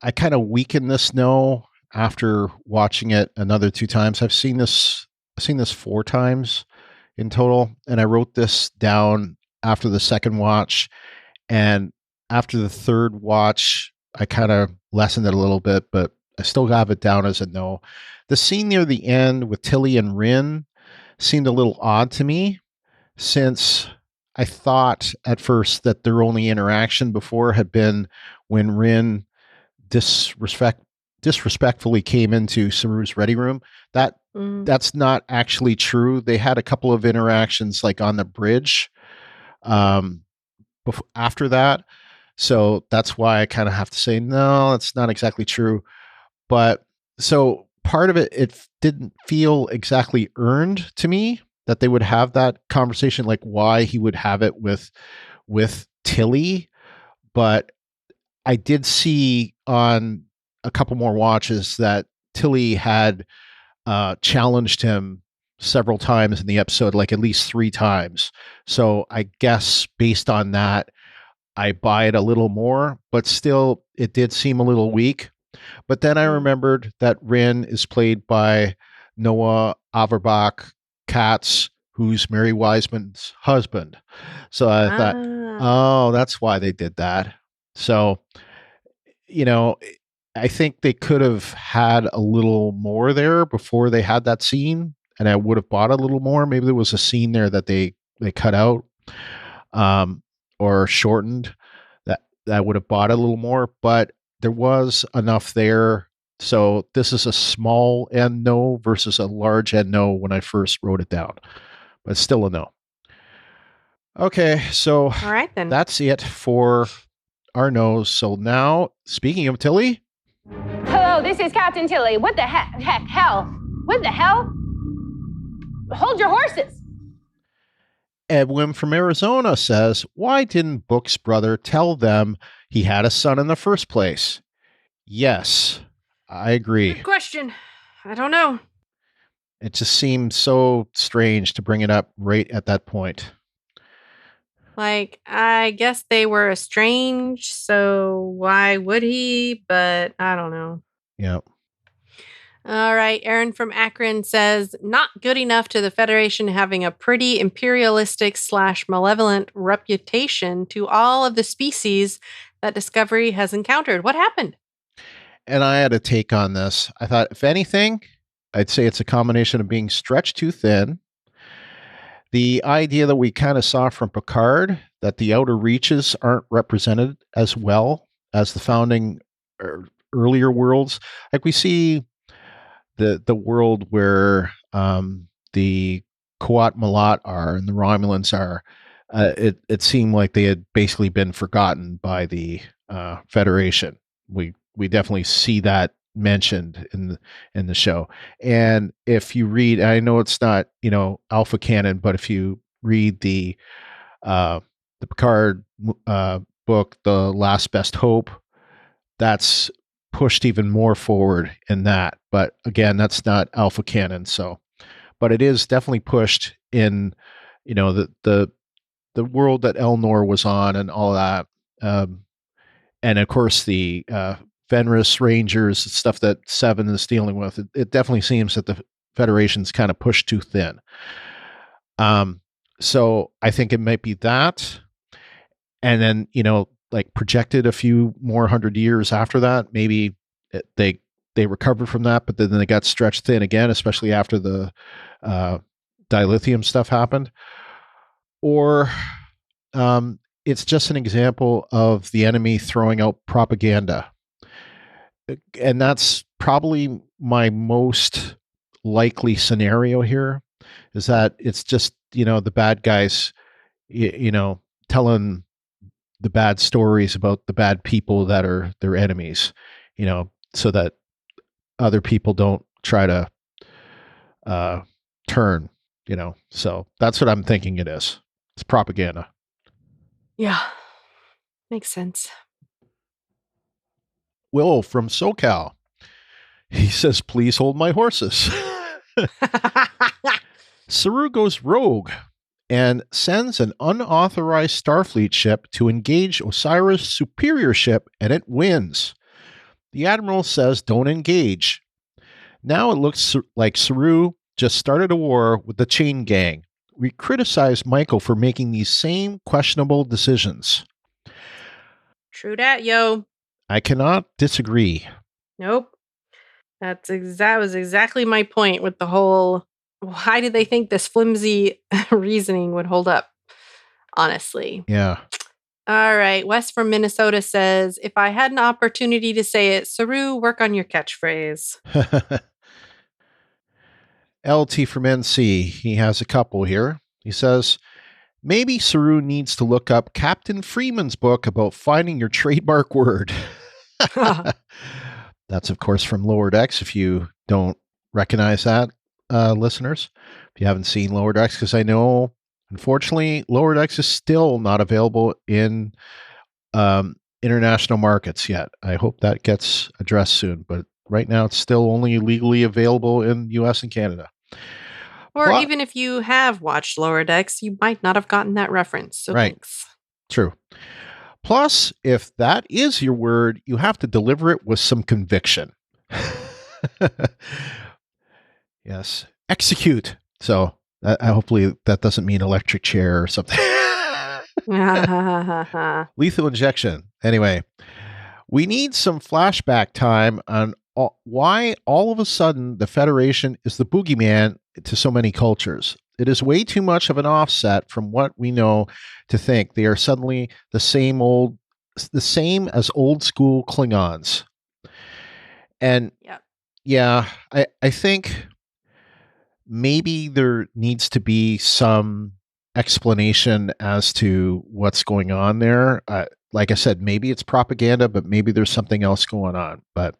I kind of weakened this no after watching it another 2 times. I've seen this 4 times in total, and I wrote this down after the second watch, and after the third watch, I kind of lessened it a little bit, but I still have it down as a no. The scene near the end with Tilly and Rin seemed a little odd to me, since I thought at first that their only interaction before had been when Rin disrespectfully came into Saru's ready room. That's not actually true. They had a couple of interactions like on the bridge after that. So that's why I kind of have to say, no, that's not exactly true. But so part of it didn't feel exactly earned to me that they would have that conversation, like why he would have it with Tilly. But I did see on a couple more watches that Tilly had challenged him several times in the episode, like at least 3 times. So I guess based on that, I buy it a little more, but still it did seem a little weak. But then I remembered that Rin is played by Noah Averbach Katz, who's Mary Wiseman's husband. So I thought, oh, that's why they did that. So, I think they could have had a little more there before they had that scene, and I would have bought a little more. Maybe there was a scene there that they cut out or shortened that would have bought a little more, but there was enough there. So this is a small N no versus a large N no when I first wrote it down, but still a no. Okay, so all right, then. That's it for our no's. So now, speaking of Tilly. Hello, this is Captain Tilly. What the hell? What the hell? Hold your horses. Edwin from Arizona says, why didn't Book's brother tell them he had a son in the first place? Yes, I agree. Good question. I don't know. It just seemed so strange to bring it up right at that point. Like, I guess they were estranged, so why would he? But I don't know. Yeah. All right. Aaron from Akron says, not good enough to the Federation having a pretty imperialistic / malevolent reputation to all of the species that Discovery has encountered. What happened? And I had a take on this. I thought, if anything, I'd say it's a combination of being stretched too thin. The idea that we kind of saw from Picard, that the outer reaches aren't represented as well as the founding earlier worlds. Like we see the world where the Qowat Malat are and the Romulans are. It seemed like they had basically been forgotten by the Federation. We definitely see that mentioned in the show. And if you read, I know it's not alpha canon, but if you read the Picard book, The Last Best Hope, that's pushed even more forward in that. But again, that's not alpha canon. So, but it is definitely pushed in the world that Elnor was on and all that. And of course the Fenris Rangers, stuff that Seven is dealing with. It definitely seems that the Federation's kind of pushed too thin. So I think it might be that. And then, like projected a few more 100 years after that, maybe they recovered from that, but then they got stretched thin again, especially after the dilithium stuff happened. Or it's just an example of the enemy throwing out propaganda. And that's probably my most likely scenario here, is that it's just, the bad guys, telling the bad stories about the bad people that are their enemies, so that other people don't try to turn, So that's what I'm thinking it is. It's propaganda. Yeah. Makes sense. Will from SoCal. He says, please hold my horses. Saru goes rogue and sends an unauthorized Starfleet ship to engage Osyraa's superior ship, and it wins. The Admiral says, don't engage. Now it looks like Saru just started a war with the Chain Gang. We criticize Michael for making these same questionable decisions. True dat, yo. I cannot disagree. Nope. That was exactly my point with the whole, why did they think this flimsy reasoning would hold up? Honestly. Yeah. All right. Wes from Minnesota says, if I had an opportunity to say it, Saru, work on your catchphrase. LT from NC. He has a couple here. He says, maybe Saru needs to look up Captain Freeman's book about finding your trademark word. That's, of course, from Lower Decks, if you don't recognize that, listeners. If you haven't seen Lower Decks, because I know, unfortunately, Lower Decks is still not available in international markets yet. I hope that gets addressed soon, but right now it's still only legally available in US and Canada. Or even if you have watched Lower Decks, you might not have gotten that reference. So right. Thanks. True. Plus, if that is your word, you have to deliver it with some conviction. Yes. Execute. So hopefully that doesn't mean electric chair or something. Lethal injection. Anyway, we need some flashback time on why all of a sudden the Federation is the boogeyman to so many cultures. It is way too much of an offset from what we know to think they are suddenly the same as old school Klingons. And yeah, I think maybe there needs to be some explanation as to what's going on there. Like I said, maybe it's propaganda, but maybe there's something else going on. But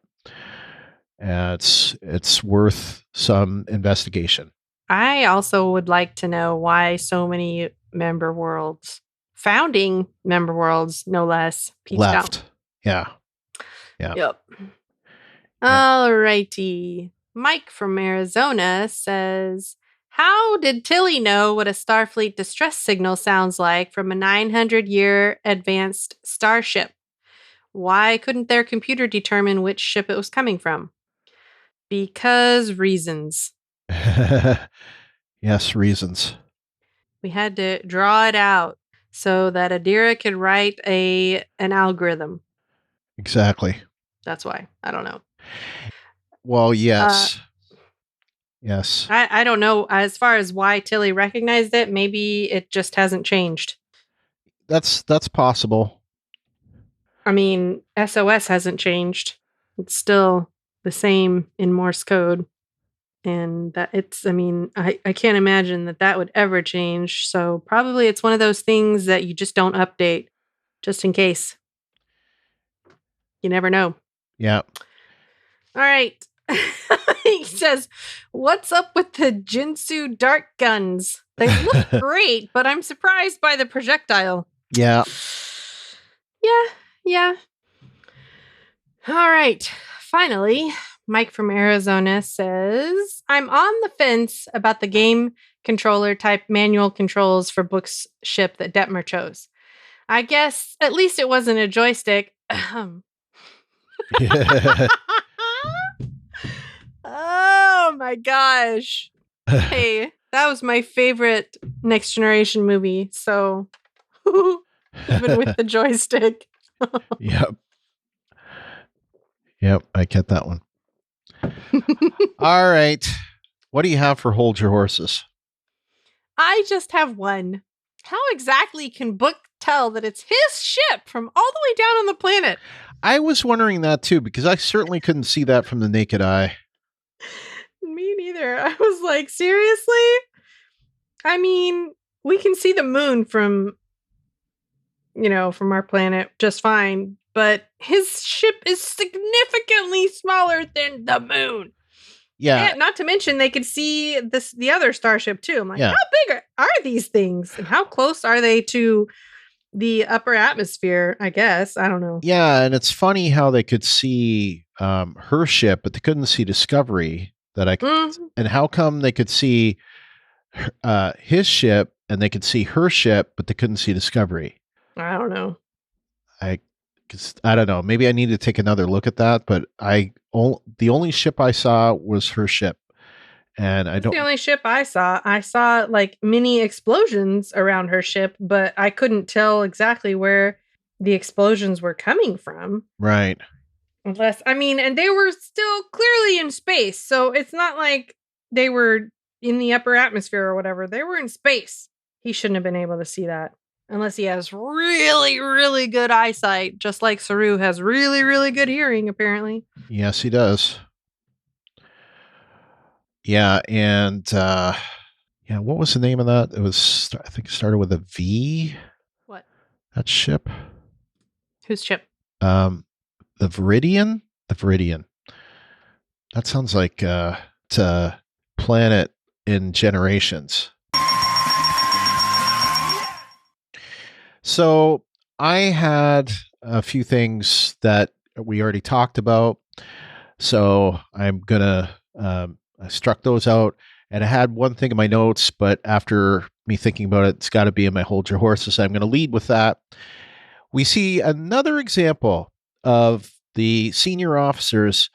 it's worth some investigation. I also would like to know why so many founding member worlds, no less, left. Out. Yeah. Yep. All righty. Mike from Arizona says, how did Tilly know what a Starfleet distress signal sounds like from a 900-year advanced starship? Why couldn't their computer determine which ship it was coming from? Because reasons. Yes, reasons. We had to draw it out so that Adira could write an algorithm. Exactly. That's why. I don't know. Well, yes. Yes. I don't know. As far as why Tilly recognized it, maybe it just hasn't changed. That's possible. I mean, SOS hasn't changed. It's still the same in Morse code. And that I can't imagine that would ever change. So probably it's one of those things that you just don't update just in case. You never know. Yeah. All right. He says, "What's up with the Jinsu dart guns? They look great, but I'm surprised by the projectile." Yeah. Yeah. All right. Finally, Mike from Arizona says, "I'm on the fence about the game controller type manual controls for Book's ship that Detmer chose. I guess at least it wasn't a joystick." Oh my gosh. Hey, that was my favorite Next Generation movie. So even with the joystick. Yep. I get that one. All right. What do you have for Hold Your Horses? I just have one. How exactly can Book tell that it's his ship from all the way down on the planet? I was wondering that too, because I certainly couldn't see that from the naked eye. Me neither. I was like, seriously? I mean, we can see the moon from our planet just fine, but his ship is significantly smaller than the moon. Yeah. And not to mention they could see the other starship too. I'm like, Yeah. How big are these things? And how close are they to the upper atmosphere, I guess? I don't know. Yeah, and it's funny how they could see her ship, but they couldn't see Discovery. And how come they could see his ship and they could see her ship, but they couldn't see Discovery? I don't know. I don't know. Maybe I need to take another look at that. But the only ship I saw was her ship, and I don't. The only ship I saw like mini explosions around her ship, but I couldn't tell exactly where the explosions were coming from. Right. And they were still clearly in space, so it's not like they were in the upper atmosphere or whatever. They were in space. He shouldn't have been able to see that. Unless he has really, really good eyesight, just like Saru has really, really good hearing, apparently. Yes, he does. Yeah, and what was the name of that? It was, I think it started with a V. What? That ship? Whose ship? The Viridian? The Viridian. That sounds like it's a planet in Generations. So I had a few things that we already talked about. So I'm going to, I struck those out, and I had one thing in my notes, but after me thinking about it, it's got to be in my Hold Your Horses. I'm going to lead with that. We see another example of the senior officers.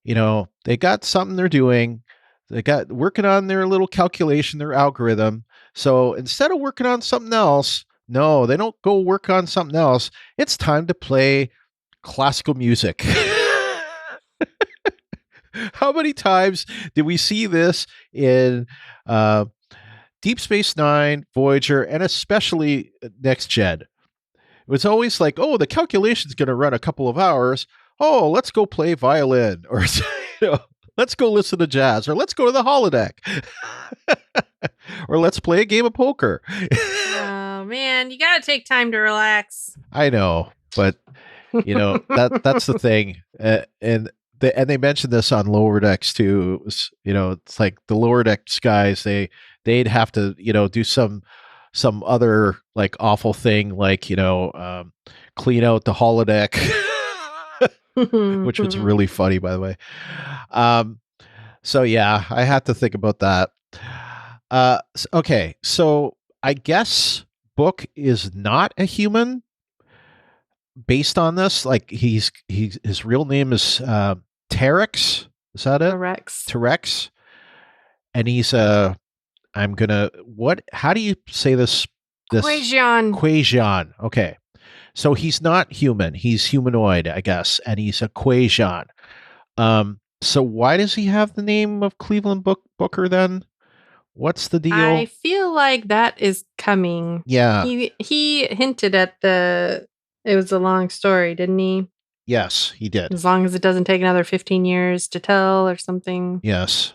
They got something they're doing. They got working on their little calculation, their algorithm. So instead of working on something else, no, they don't go work on something else. It's time to play classical music. How many times did we see this in Deep Space Nine, Voyager, and especially Next Gen? It was always like, oh, the calculation's going to run a couple of hours. Oh, let's go play violin, or let's go listen to jazz, or let's go to the holodeck, or let's play a game of poker. Oh man, you got to take time to relax. I know, but that's the thing, and they mentioned this on lower decks too. It was, it's like the lower decks guys, they'd have to do some other like awful thing, like clean out the holodeck. Which was really funny, by the way. So yeah, I had to think about that. Okay, so I guess Book is not a human based on this. Like his real name is Terex. Is that it? Rex. To Rex. And he's how do you say this? Kwejian. Kwejian. Okay. So he's not human. He's humanoid, I guess. And he's a Kwejian. So why does he have the name of Cleveland Booker then? What's the deal? I feel like that is coming. Yeah. He hinted at it was a long story, didn't he? Yes, he did. As long as it doesn't take another 15 years to tell or something. Yes.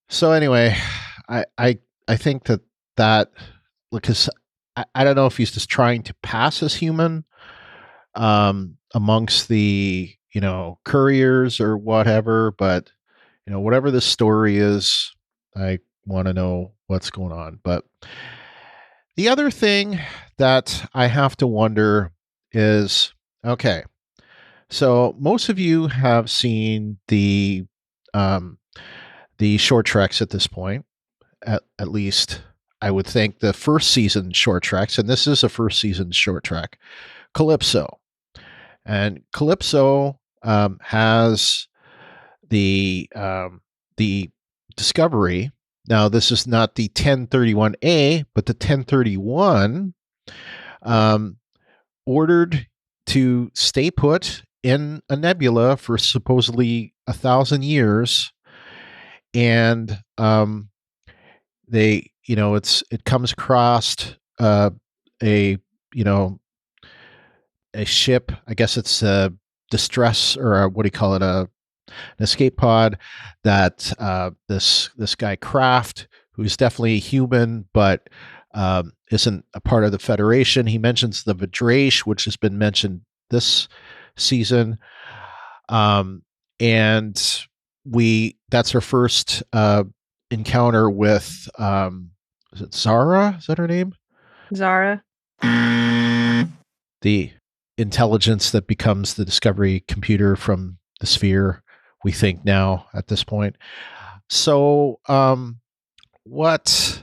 So anyway, I think that because I don't know if he's just trying to pass as human amongst the couriers or whatever, but whatever the story is, I want to know what's going on. But the other thing that I have to wonder is, okay, so most of you have seen the short treks at this point, at least I would think the first season short treks, and this is a first season short trek, Calypso. And Calypso has the Discovery. Now, this is not the 1031A, but the 1031 ordered to stay put in a nebula for supposedly 1,000 years. And it comes across a ship. I guess it's a distress, or what do you call it? An escape pod that this guy Kraft, who's definitely and but isn't a part of the Federation. He mentions the Vidrash, which has been mentioned this season, and that's our first encounter with is it Zara? Is that her name? Zara. The intelligence that becomes the Discovery computer from the sphere, we think now at this point. So what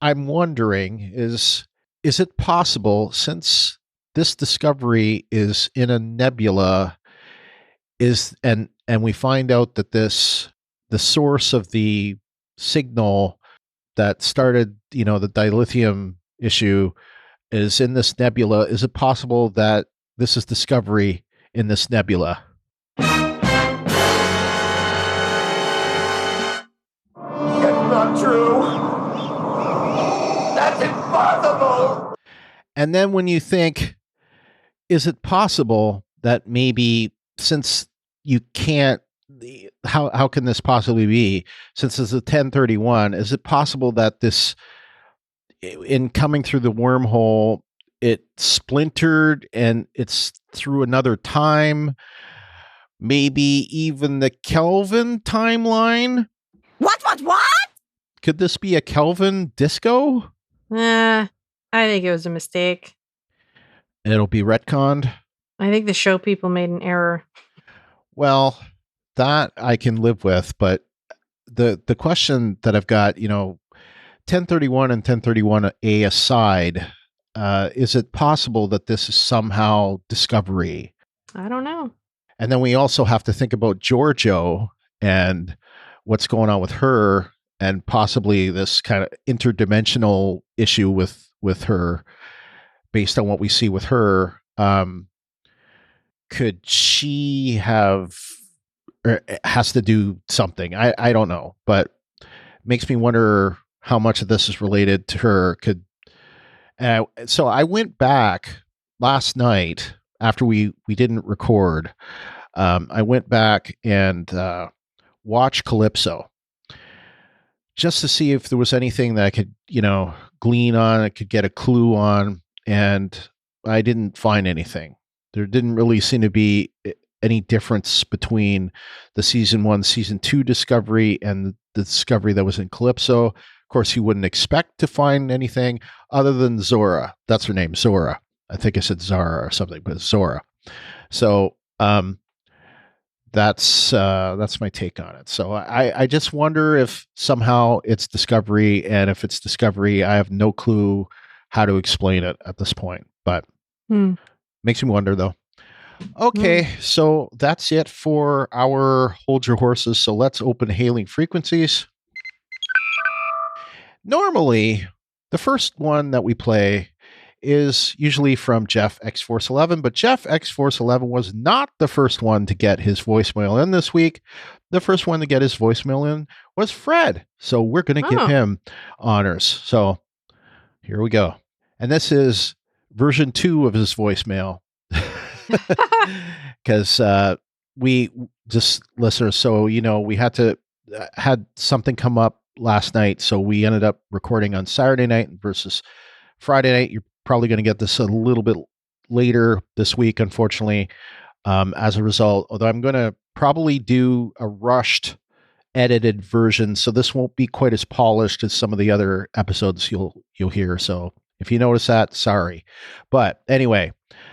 I'm wondering is it possible, since this Discovery is in a nebula, and we find out that the source of the signal that started, the dilithium issue is in this nebula, is it possible that this is Discovery in this nebula? It's not true. That's impossible. And then when you think, is it possible that maybe, since you can't, how can this possibly be? Since it's a 1031, is it possible that this, in coming through the wormhole, it splintered and it's through another time? Maybe even the Kelvin timeline? What? Could this be a Kelvin disco? I think it was a mistake. It'll be retconned? I think the show people made an error. Well, that I can live with, but the question that I've got, 1031 and 1031A aside, is it possible that this is somehow Discovery? I don't know. And then we also have to think about Giorgio and what's going on with her, and possibly this kind of interdimensional issue with her, based on what we see with her. Could she have, or has to do something? I don't know, but it makes me wonder how much of this is related to her. So I went back last night after we didn't record. I went back and watched Calypso just to see if there was anything that I could, glean on, I could get a clue on, and I didn't find anything. There didn't really seem to be any difference between the season 1, season 2 Discovery and the Discovery that was in Calypso. Of course, you wouldn't expect to find anything other than Zora. That's her name, Zora. I think I said Zara or something, but it's Zora. So that's my take on it. So I just wonder if somehow it's Discovery, and if it's Discovery, I have no clue how to explain it at this point. But makes me wonder, though. Okay, so that's it for our Hold Your Horses. So let's open hailing frequencies. Normally, the first one that we play is usually from Jeff X Force 11, but Jeff X Force 11 was not the first one to get his voicemail in this week. The first one to get his voicemail in was Fred. So we're going to give him honors. So here we go. And this is version 2 of his voicemail. Because we just listeners, so we had something come up last night, so we ended up recording on Saturday night versus Friday night. You're probably going to get this a little bit later this week, unfortunately, as a result, although I'm going to probably do a rushed edited version, so this won't be quite as polished as some of the other episodes you'll hear. So if you notice that, sorry. But anyway,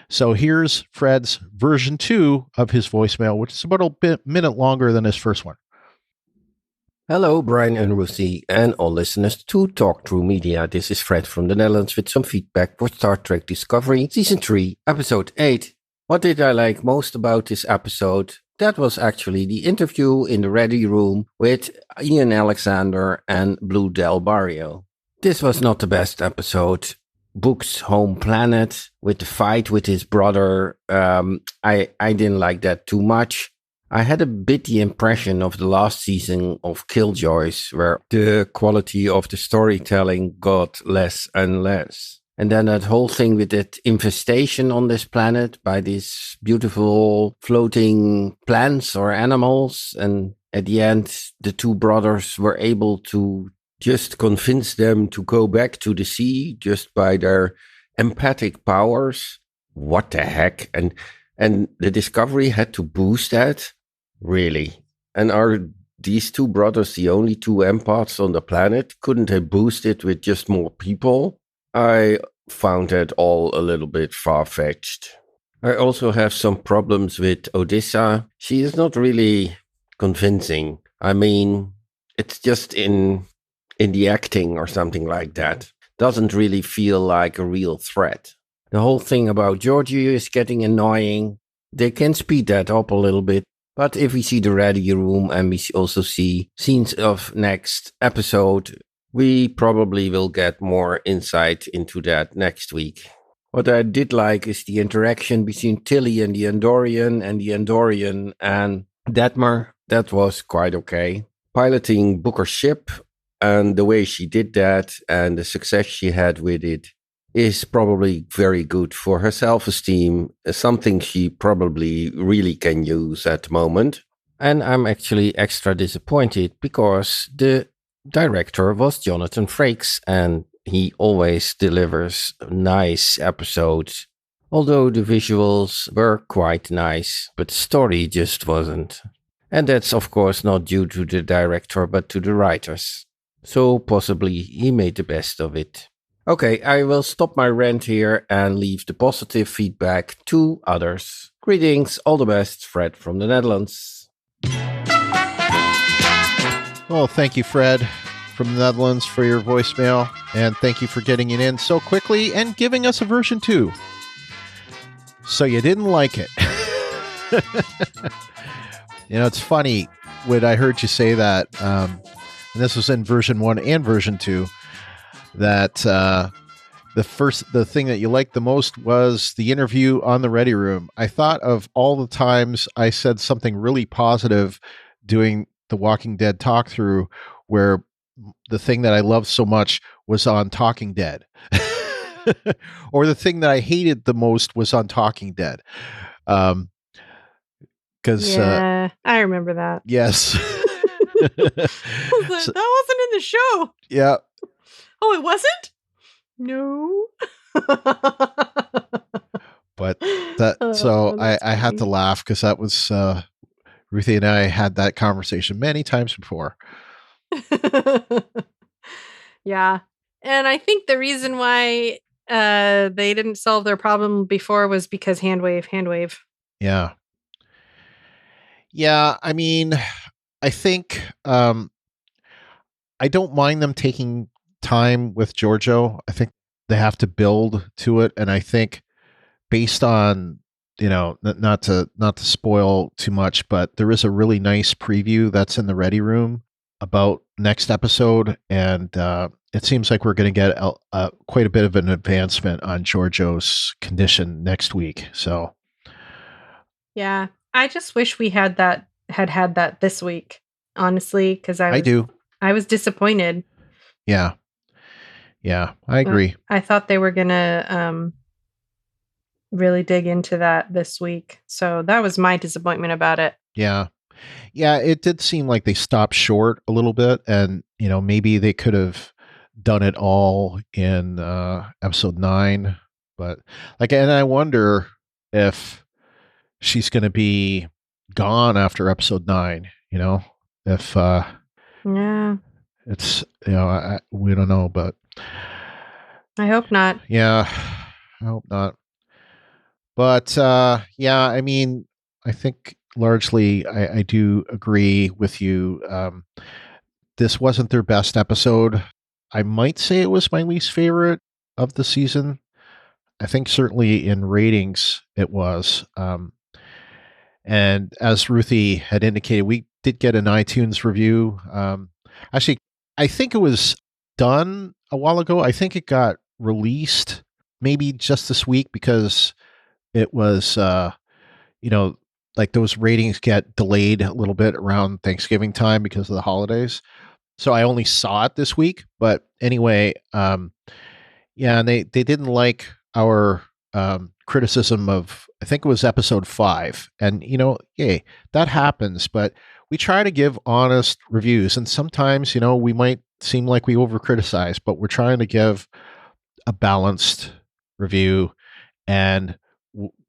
so here's Fred's version 2 of his voicemail, which is about a minute longer than his first one. Hello, Brian and Ruthie, and all listeners to Talk Through Media. This is Fred from the Netherlands with some feedback for Star Trek Discovery, Season 3, Episode 8. What did I like most about this episode? That was actually the interview in the ready room with Ian Alexander and Blue Del Barrio. This was not the best episode. Book's home planet with the fight with his brother, I didn't like that too much. I had a bit the impression of the last season of Killjoys, where the quality of the storytelling got less and less. And then that whole thing with that infestation on this planet by these beautiful floating plants or animals. And at the end, the two brothers were able to just convince them to go back to the sea just by their empathic powers. What the heck? And the Discovery had to boost that? Really? And are these two brothers the only two empaths on the planet? Couldn't they boost it with just more people? I found that all a little bit far-fetched. I also have some problems with Osyraa. She is not really convincing. I mean, it's just in the acting or something like that. Doesn't really feel like a real threat. The whole thing about Georgie is getting annoying. They can speed that up a little bit. But if we see the ready room and we also see scenes of next episode, we probably will get more insight into that next week. What I did like is the interaction between Tilly and the Andorian and Detmer. That was quite okay. Piloting Booker's ship and the way she did that and the success she had with it is probably very good for her self-esteem, something she probably really can use at the moment. And I'm actually extra disappointed because the director was Jonathan Frakes and he always delivers nice episodes. Although the visuals were quite nice, but the story just wasn't. And that's of course not due to the director but to the writers. So possibly he made the best of it. Okay, I will stop my rant here and leave the positive feedback to others. Greetings, all the best, Fred from the Netherlands. Well, thank you, Fred from the Netherlands, for your voicemail, and thank you for getting it in so quickly and giving us a version 2. So you didn't like it. It's funny when I heard you say that, and this was in version 1 and version 2, that the thing that you liked the most was the interview on the Ready Room. I thought of all the times I said something really positive doing the Walking Dead talk through, where the thing that I loved so much was on Talking Dead, or the thing that I hated the most was on Talking Dead. Because I remember that. Yes. That wasn't in the show. Yeah. Oh, it wasn't? No. But I had to laugh because that was Ruthie and I had that conversation many times before. Yeah. And I think the reason why they didn't solve their problem before was because hand wave. Yeah. Yeah, I mean, I think I don't mind them taking time with Giorgio. I think they have to build to it, and I think based on not to spoil too much, but there is a really nice preview that's in the ready room about next episode, and it seems like we're going to get quite a bit of an advancement on Giorgio's condition next week. So, yeah, I just wish we had that this week, honestly, because I was disappointed. Yeah, I agree. I thought they were gonna really dig into that this week, so that was my disappointment about it. Yeah, it did seem like they stopped short a little bit, and maybe they could have done it all in episode 9, but and I wonder if she's going to be gone after episode 9. If yeah, it's we don't know, but I hope not. Yeah, I hope not. But I mean, I think largely I do agree with you. This wasn't their best episode. I might say it was my least favorite of the season. I think certainly in ratings it was. And as Ruthie had indicated, we did get an iTunes review. Actually, I think it was done a while ago. I think it got released maybe just this week because it was, those ratings get delayed a little bit around Thanksgiving time because of the holidays. So I only saw it this week. But anyway, and they didn't like our criticism of, I think it was episode 5. And, that happens. But we try to give honest reviews. And sometimes, we might seem like we over criticize, but we're trying to give a balanced review. And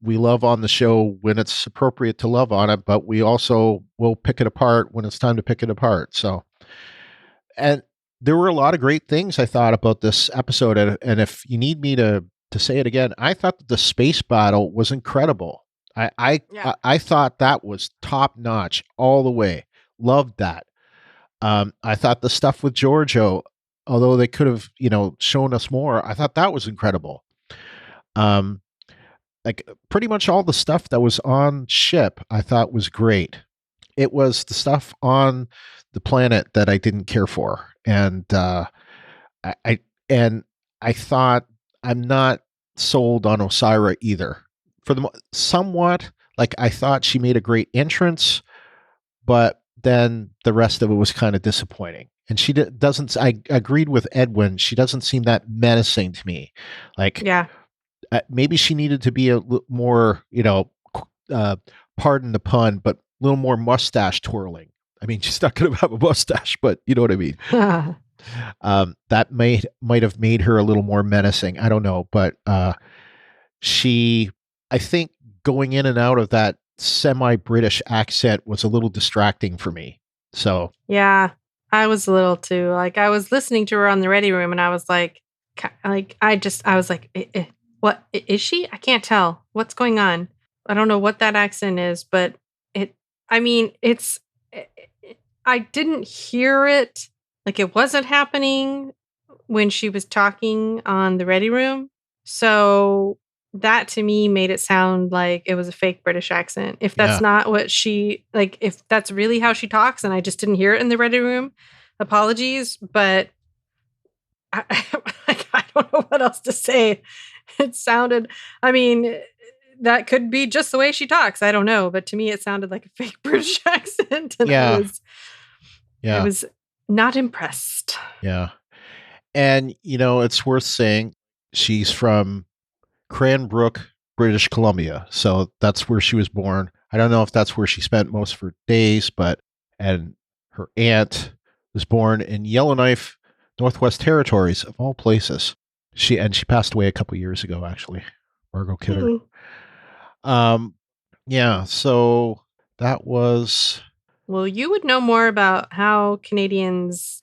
we love on the show when it's appropriate to love on it, but we also will pick it apart when it's time to pick it apart. So, and there were a lot of great things I thought about this episode. And if you need me to say it again, I thought that the space battle was incredible. I thought that was top notch all the way. Loved that. I thought the stuff with Giorgio, although they could have, shown us more, I thought that was incredible. Pretty much all the stuff that was on ship, I thought was great. It was the stuff on the planet that I didn't care for, and I thought I'm not sold on Osyraa either. For the somewhat, I thought she made a great entrance, but then the rest of it was kind of disappointing. And she doesn't. I agreed with Edwin. She doesn't seem that menacing to me. Maybe she needed to be a little more, pardon the pun, but a little more mustache twirling. I mean, she's not going to have a mustache, but you know what I mean. That might have made her a little more menacing. I don't know, but I think going in and out of that semi-British accent was a little distracting for me. So yeah, I was a little too. I was listening to her on the ready room, and I was like, what is she? I can't tell what's going on. I don't know what that accent is, but I didn't hear it. It wasn't happening when she was talking on the ready room. So that to me made it sound like it was a fake British accent. If that's not what she, if that's really how she talks and I just didn't hear it in the ready room, apologies, but I don't know what else to say. It sounded, that could be just the way she talks. I don't know. But to me, it sounded like a fake British accent. And I was not impressed. Yeah. And, it's worth saying she's from Cranbrook, British Columbia. So that's where she was born. I don't know if that's where she spent most of her days, and her aunt was born in Yellowknife, Northwest Territories, of all places. She passed away a couple years ago, actually. Margot Kidder. So that was. Well, you would know more about how Canadians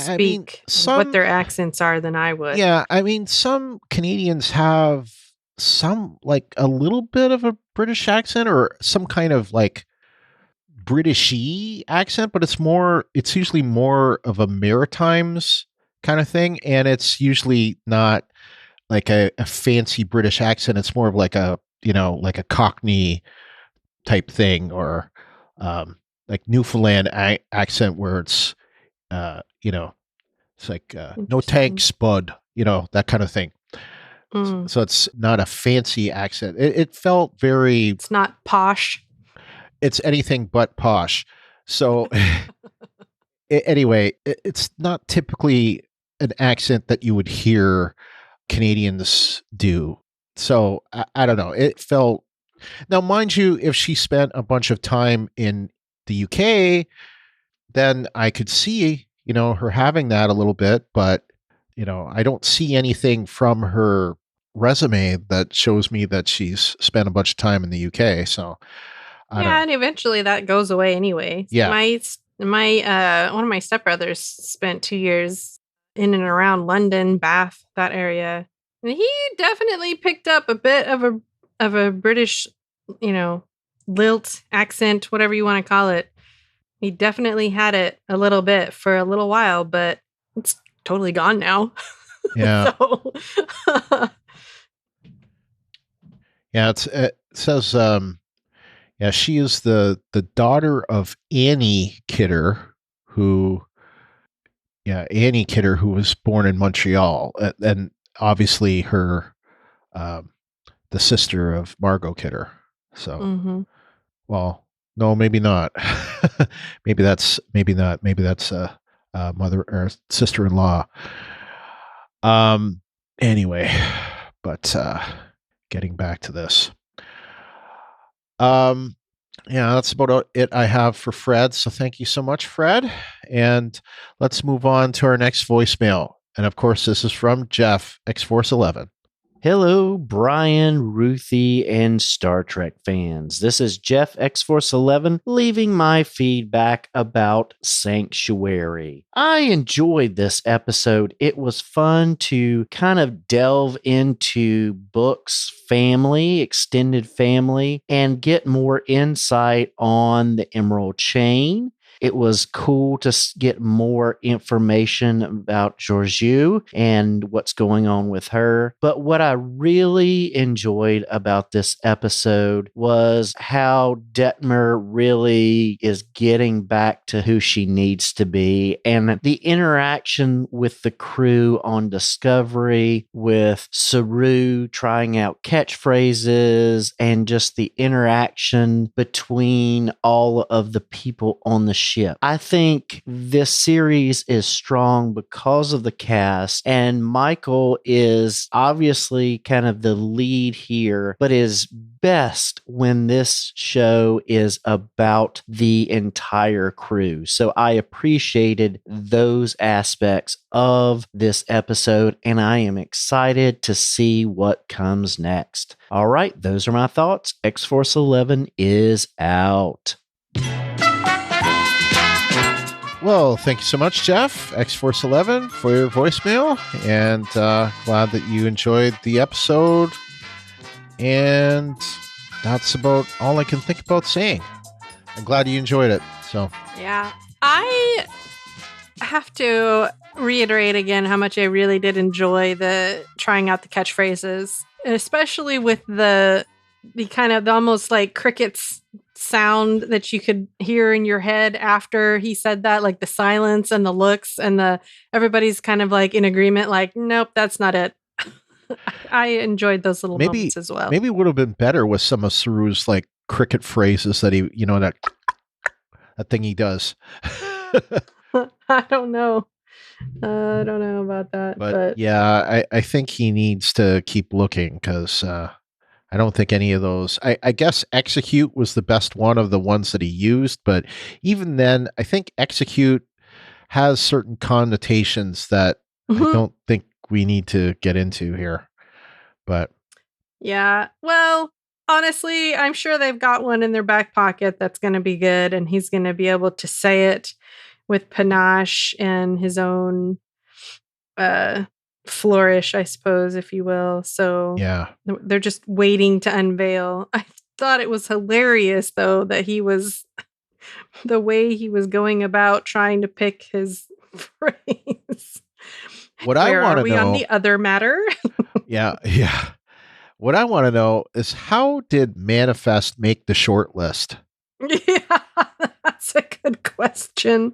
speak, what their accents are than I would. Yeah, some Canadians have some a little bit of a British accent or some kind of Britishy accent, but it's usually more of a Maritimes kind of thing, and it's usually not a fancy British accent. It's more of a like a Cockney type thing, or like Newfoundland accent where it's, it's like no Interesting. thanks, bud, that kind of thing. Mm. So it's not a fancy accent. It felt very. It's not posh. It's anything but posh. So anyway, it's not typically an accent that you would hear Canadians do. So I don't know. It felt. Now, mind you, if she spent a bunch of time in the UK, then I could see, her having that a little bit, but, I don't see anything from her resume that shows me that she's spent a bunch of time in the UK. So I don't know. And eventually that goes away anyway. Yeah. My one of my stepbrothers spent 2 years in and around London, Bath, that area. And he definitely picked up a bit of a British, lilt, accent, whatever you want to call it. He definitely had it a little bit for a little while, but it's totally gone now. Yeah. So Yeah, it says she is the daughter of Annie Kidder, who was born in Montreal, and obviously her the sister of Margot Kidder. So mhm. well, no, maybe not. maybe that's mother or sister-in-law. Anyway, but getting back to this. Yeah, that's about it I have for Fred. So thank you so much, Fred. And let's move on to our next voicemail. And of course, this is from Jeff, X-Force 11. Hello, Brian, Ruthie, and Star Trek fans. This is Jeff X-Force 11 leaving my feedback about Sanctuary. I enjoyed this episode. It was fun to kind of delve into Book's family, extended family, and get more insight on the Emerald Chain. It was cool to get more information about Georgiou and what's going on with her. But what I really enjoyed about this episode was how Detmer really is getting back to who she needs to be, and the interaction with the crew on Discovery, with Saru trying out catchphrases, and just the interaction between all of the people on the ship. I think this series is strong because of the cast, and Michael is obviously kind of the lead here, but is best when this show is about the entire crew. So I appreciated those aspects of this episode, and I am excited to see what comes next. All right, those are my thoughts. X-Force 11 is out. Well, thank you so much, Jeff, X-Force 11, for your voicemail, and glad that you enjoyed the episode. And that's about all I can think about saying. I'm glad you enjoyed it. So Yeah, I have to reiterate again how much I really did enjoy the trying out the catchphrases, especially with the kind of almost like crickets sound that you could hear in your head after he said that, like the silence and the looks and the everybody's kind of like in agreement, like, nope, that's not it. I enjoyed those little moments as well. Maybe it would have been better with some of Saru's like cricket phrases that he, that thing he does. I don't know. I don't know about that. But yeah, I think he needs to keep looking, because I don't think any of those. I guess Execute was the best one of the ones that he used, but even then, I think Execute has certain connotations that I don't think we need to get into here. But yeah, well, honestly, I'm sure they've got one in their back pocket that's going to be good, and he's going to be able to say it with panache and his own flourish, I suppose, if you will. So yeah, they're just waiting to unveil. I thought it was hilarious, though, that he was the way he was going about trying to pick his phrase. What I Where want are to we know on the other matter? Yeah. What I want to know is, how did Manifest make the short list? Yeah, that's a good question.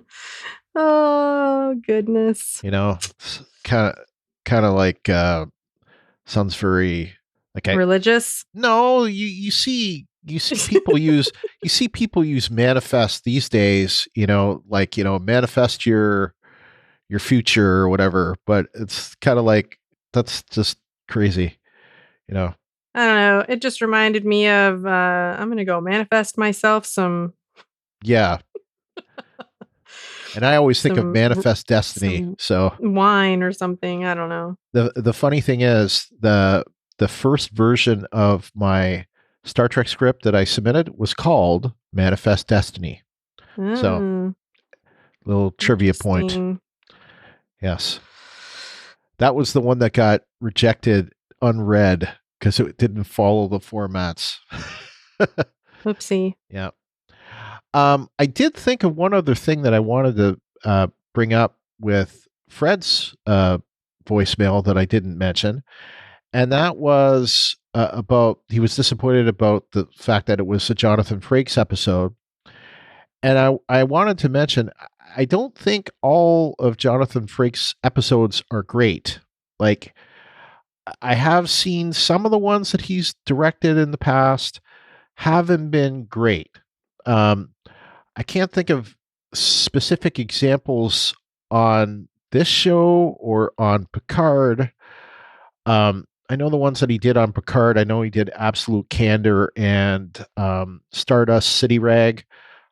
Oh, goodness. You know, kind of like sounds very like Religious? No, you see people use Manifest these days. Like manifest your future or whatever. But it's kind of like, that's just crazy. I don't know. It just reminded me of I'm going to go manifest myself some. Yeah. And I always think of Manifest Destiny. So wine or something. I don't know. The funny thing is, the first version of my Star Trek script that I submitted was called Manifest Destiny. So, little trivia point. Yes. That was the one that got rejected unread because it didn't follow the formats. Oopsie. Yeah. I did think of one other thing that I wanted to bring up with Fred's voicemail that I didn't mention. And that was about, he was disappointed about the fact that it was a Jonathan Frakes episode. And I wanted to mention, I don't think all of Jonathan Frakes' episodes are great. Like, I have seen some of the ones that he's directed in the past haven't been great. I can't think of specific examples on this show or on Picard. I know the ones that he did on Picard. I know he did Absolute Candor and Stardust City Rag.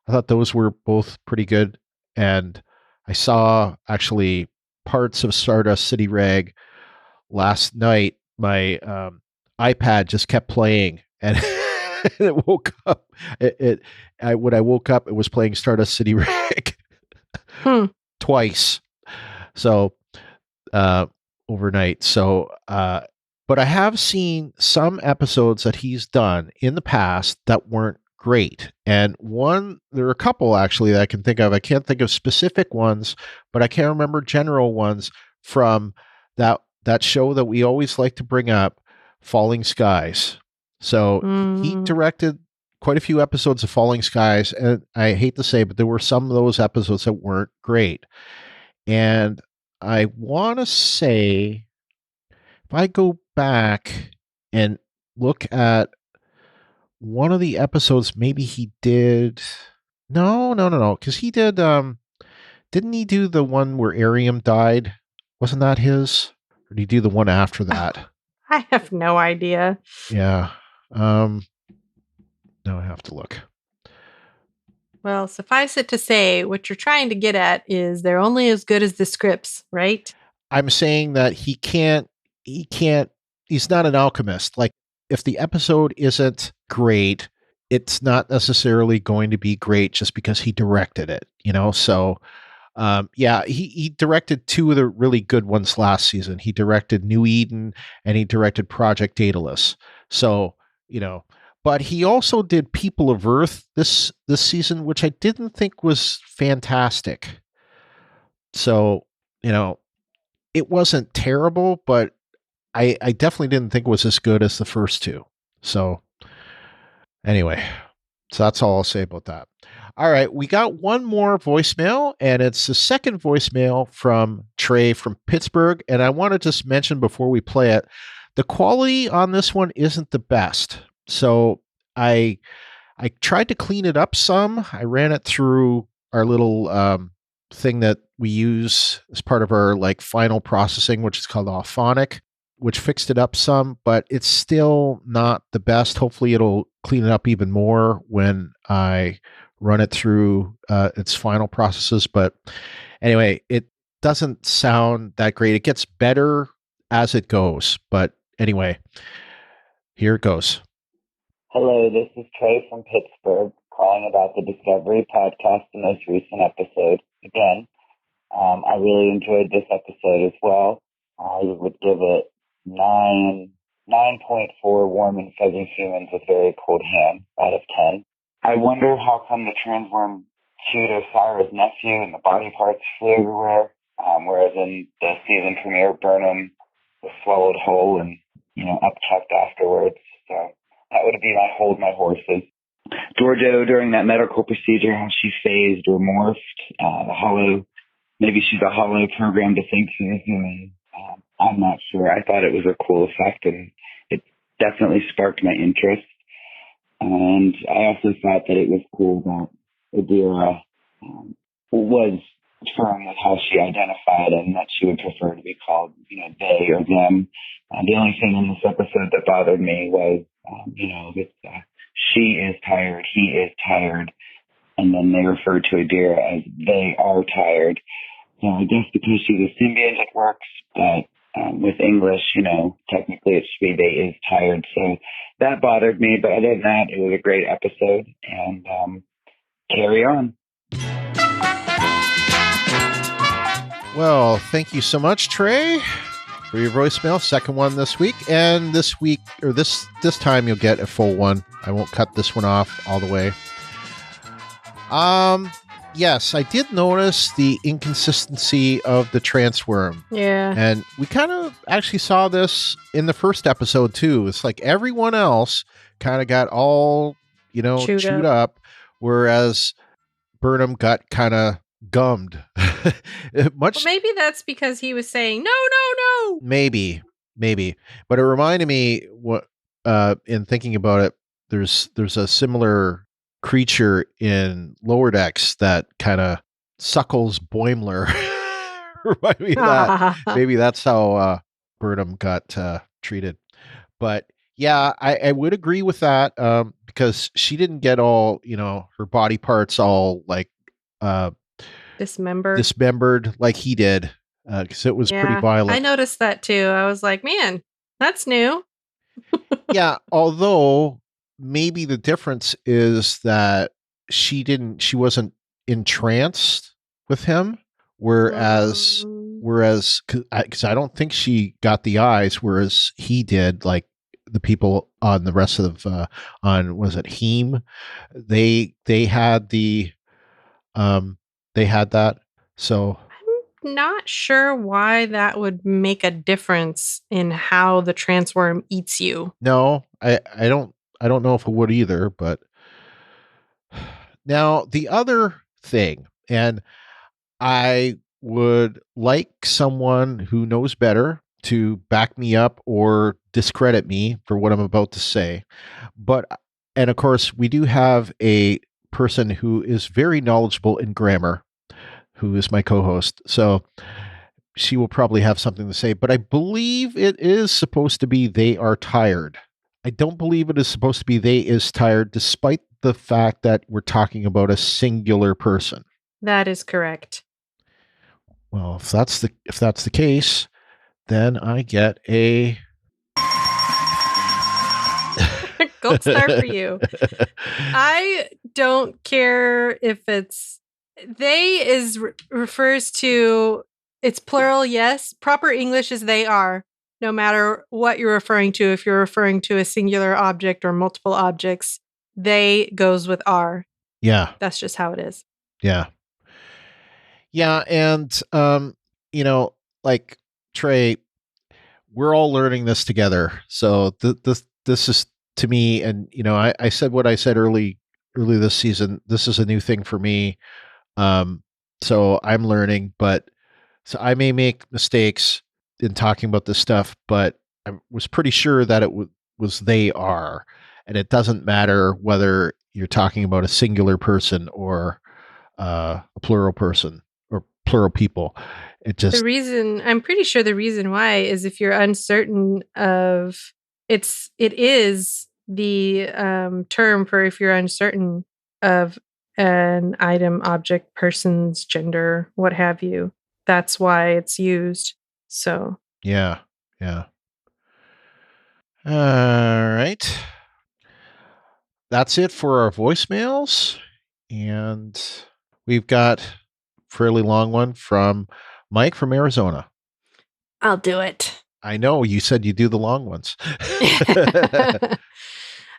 I thought those were both pretty good. And I saw actually parts of Stardust City Rag last night. My iPad just kept playing, and it woke up. When I woke up, it was playing Stardust City Rag twice. So overnight. So, but I have seen some episodes that he's done in the past that weren't great. And there are a couple actually that I can think of. I can't think of specific ones, but I can remember general ones from that show that we always like to bring up, Falling Skies. So he directed quite a few episodes of Falling Skies, and I hate to say, but there were some of those episodes that weren't great. And I want to say, if I go back and look at one of the episodes, maybe he did. No, because he did. Didn't he do the one where Arium died? Wasn't that his? Or did he do the one after that? I have no idea. Yeah. Now I have to look. Well, suffice it to say, what you're trying to get at is they're only as good as the scripts, right? I'm saying that he's not an alchemist. Like, if the episode isn't great, it's not necessarily going to be great just because he directed it, So, yeah, he directed two of the really good ones last season. He directed New Eden and he directed Project Daedalus. So, but he also did People of Earth this season, which I didn't think was fantastic. So, it wasn't terrible, but I definitely didn't think it was as good as the first two. So anyway, so that's all I'll say about that. All right, we got one more voicemail, and it's the second voicemail from Trey from Pittsburgh. And I want to just mention before we play it, the quality on this one isn't the best. So I tried to clean it up some. I ran it through our little thing that we use as part of our final processing, which is called Auphonic, which fixed it up some, but it's still not the best. Hopefully it'll clean it up even more when I run it through its final processes. But anyway, it doesn't sound that great. It gets better as it goes. But anyway, here it goes. Hello, this is Trey from Pittsburgh calling about the Discovery podcast, the most recent episode. Again, I really enjoyed this episode as well. I would give it 9.4 warm and fuzzy humans with very cold hands out of 10. I wonder how come the transworm chewed Osyra's nephew and the body parts flew everywhere, whereas in the season premiere, Burnham was swallowed whole and upchucked afterwards. So that would be my hold my horses. Georgiou, during that medical procedure, how she phased or morphed, the hollow, maybe she's a hollow program to think she's a human. I'm not sure. I thought it was a cool effect, and it definitely sparked my interest. And I also thought that it was cool that Osyraa was firm with how she identified and that she would prefer to be called, they or them. The only thing in this episode that bothered me was, that she is tired, he is tired, and then they refer to Osyraa as they are tired. So I guess because she's a symbiont, it works, but with English, technically it should be they is tired. So that bothered me, but other than that, it was a great episode, and carry on. Well, thank you so much, Trey, for your voicemail. Second one this week. And this week, or this time, you'll get a full one. I won't cut this one off all the way. Yes, I did notice the inconsistency of the transworm. Yeah. And we kind of actually saw this in the first episode, too. It's like everyone else kind of got all, chewed up, whereas Burnham got kind of gummed. Well, maybe that's because he was saying, no. Maybe. But it reminded me, what in thinking about it, there's a similar creature in Lower Decks that kind of suckles Boimler. Remind me of that. Maybe that's how Burnham got treated. But yeah, I would agree with that because she didn't get all, her body parts all like dismembered like he did, because it was pretty violent. I noticed that too. I was like, man, that's new. Yeah, although maybe the difference is that she wasn't entranced with him, whereas because I don't think she got the eyes, whereas he did. Like the people on the rest of on, was it Heme? They had that. So I'm not sure why that would make a difference in how the transworm eats you. No, I don't know if it would either, but now the other thing, and I would like someone who knows better to back me up or discredit me for what I'm about to say. And of course, we do have a person who is very knowledgeable in grammar, who is my co-host. So she will probably have something to say, but I believe it is supposed to be they are tired. I don't believe it is supposed to be they is tired, despite the fact that we're talking about a singular person. That is correct. Well, if that's the case, then I get a gold star for you. I don't care if it's they refers to, it's plural, yes. Proper English is they are, no matter what you're referring to. If you're referring to a singular object or multiple objects, they goes with are. Yeah. That's just how it is. Yeah. Yeah, and like Trey, we're all learning this together. So this is, to me, and I said what I said early this season. This is a new thing for me. So I'm learning, so I may make mistakes in talking about this stuff, but I was pretty sure that it was they are, and it doesn't matter whether you're talking about a singular person or a plural person or plural people. I'm pretty sure the reason why is if you're uncertain of it is the term for if you're uncertain of an item, object, person's gender, what have you. That's why it's used. So yeah. All right. That's it for our voicemails, and we've got a fairly long one from Mike from Arizona. I'll do it. I know you said you do the long ones.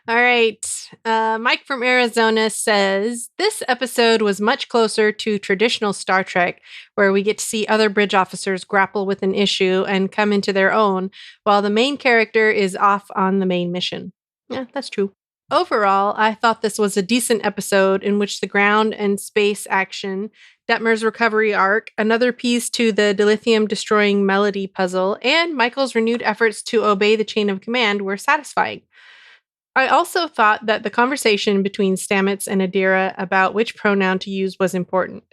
All right. Mike from Arizona says, this episode was much closer to traditional Star Trek, where we get to see other bridge officers grapple with an issue and come into their own, while the main character is off on the main mission. Yeah, that's true. Overall, I thought this was a decent episode in which the ground and space action, Detmer's recovery arc, another piece to the dilithium destroying melody puzzle, and Michael's renewed efforts to obey the chain of command were satisfying. I also thought that the conversation between Stamets and Adira about which pronoun to use was important.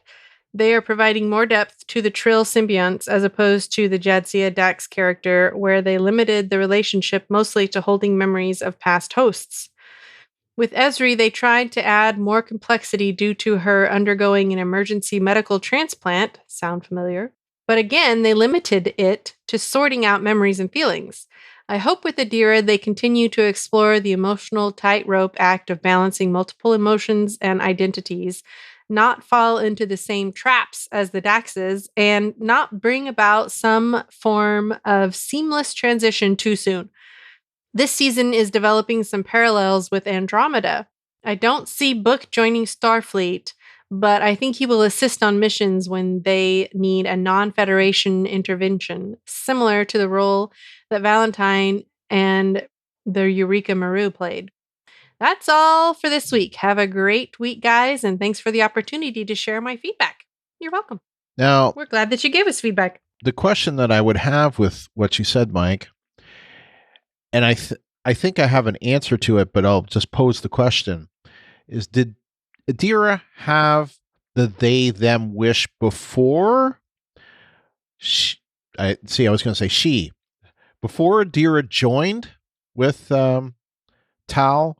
They are providing more depth to the Trill symbionts as opposed to the Jadzia Dax character, where they limited the relationship mostly to holding memories of past hosts. With Ezri, they tried to add more complexity due to her undergoing an emergency medical transplant. Sound familiar? But again, they limited it to sorting out memories and feelings. I hope with Adira they continue to explore the emotional tightrope act of balancing multiple emotions and identities, not fall into the same traps as the Daxes, and not bring about some form of seamless transition too soon. This season is developing some parallels with Andromeda. I don't see Book joining Starfleet, but I think he will assist on missions when they need a non-Federation intervention, similar to the role that Valentine and the Eureka Maru played. That's all for this week. Have a great week, guys, and thanks for the opportunity to share my feedback. You're welcome. Now, We're glad that you gave us feedback. the question that I would have with what you said, Mike, and I think I have an answer to it, but I'll just pose the question, is did Adira have the they-them wish before? I was going to say she. Before Adira joined with Tal,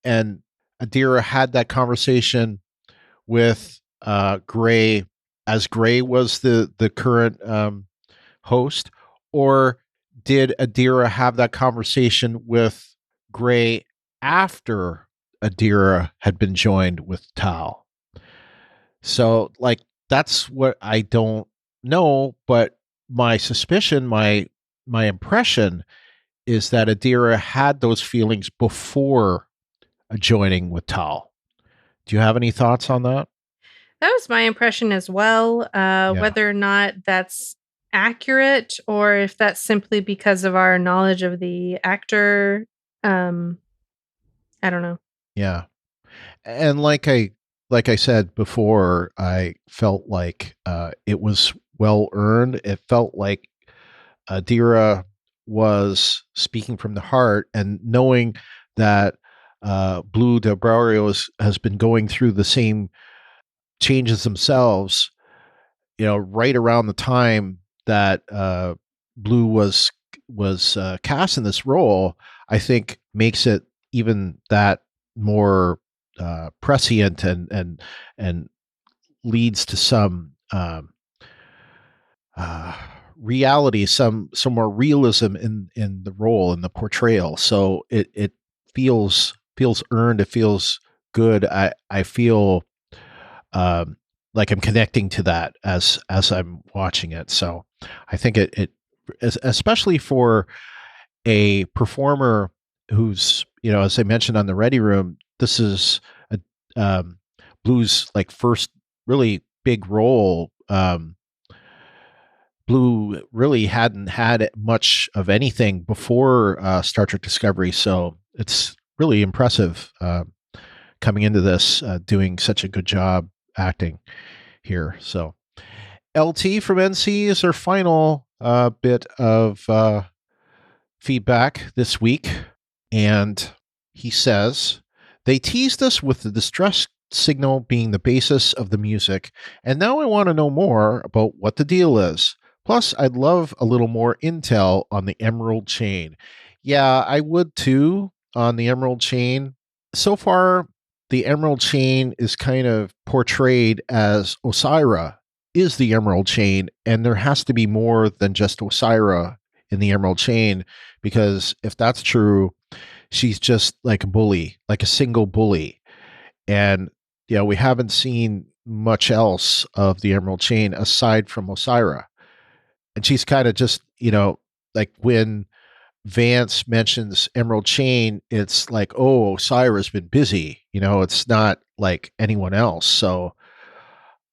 and Adira had that conversation with Gray, as Gray was the current host, or did Adira have that conversation with Gray after Adira had been joined with Tal? So, like, that's what I don't know, but my suspicion, my impression is that Adira had those feelings before joining with Tal. Do you have any thoughts on that? That was my impression as well. Whether or not that's accurate or if that's simply because of our knowledge of the actor, I don't know. Yeah. And like I said before, I felt like it was well earned. It felt like Adira was speaking from the heart, and knowing that Blue de Barrios has been going through the same changes themselves, right around the time that Blue was cast in this role, I think makes it even that more prescient and leads to some reality, some more realism in the role, in the portrayal. So it feels earned. It feels good. I feel like I'm connecting to that as I'm watching it. So I think it especially for a performer who's, as I mentioned on the Ready Room, this is Blue's like first really big role. Blue really hadn't had much of anything before Star Trek Discovery, so it's really impressive coming into this, doing such a good job acting here. So LT from NC is our final bit of feedback this week, and he says, they teased us with the distress signal being the basis of the music, and now I want to know more about what the deal is. Plus, I'd love a little more intel on the Emerald Chain. Yeah, I would too, on the Emerald Chain. So far, the Emerald Chain is kind of portrayed as Osyraa is the Emerald Chain, and there has to be more than just Osyraa in the Emerald Chain, because if that's true, she's just like a bully, like a single bully. And, we haven't seen much else of the Emerald Chain aside from Osyraa. And she's kind of just, like when Vance mentions Emerald Chain, it's like, oh, Osyra's been busy. It's not like anyone else. So,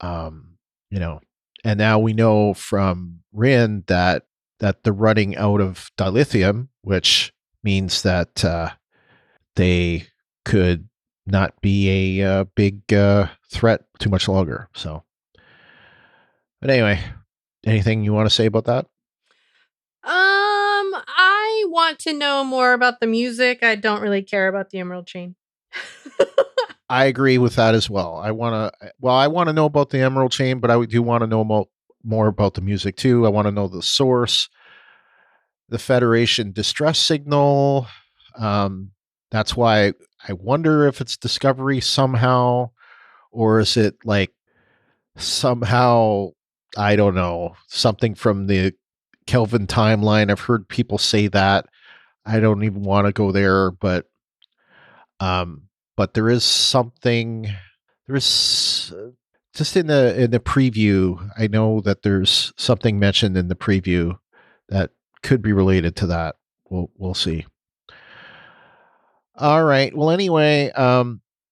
you know, and now we know from Rin that they're running out of dilithium, which means that they could not be a big threat too much longer. So, but anyway, anything you want to say about that? I want to know more about the music. I don't really care about the Emerald Chain. I agree with that as well. I want to know about the Emerald Chain, but I do want to know more about the music too. I want to know the source, the Federation distress signal. That's why I wonder if it's Discovery somehow, or is it like somehow, I don't know, something from the Kelvin timeline. I've heard people say that. I don't even want to go there, but there is something. There is just in the preview. I know that there's something mentioned in the preview that could be related to that. We'll see. All right. Well, anyway,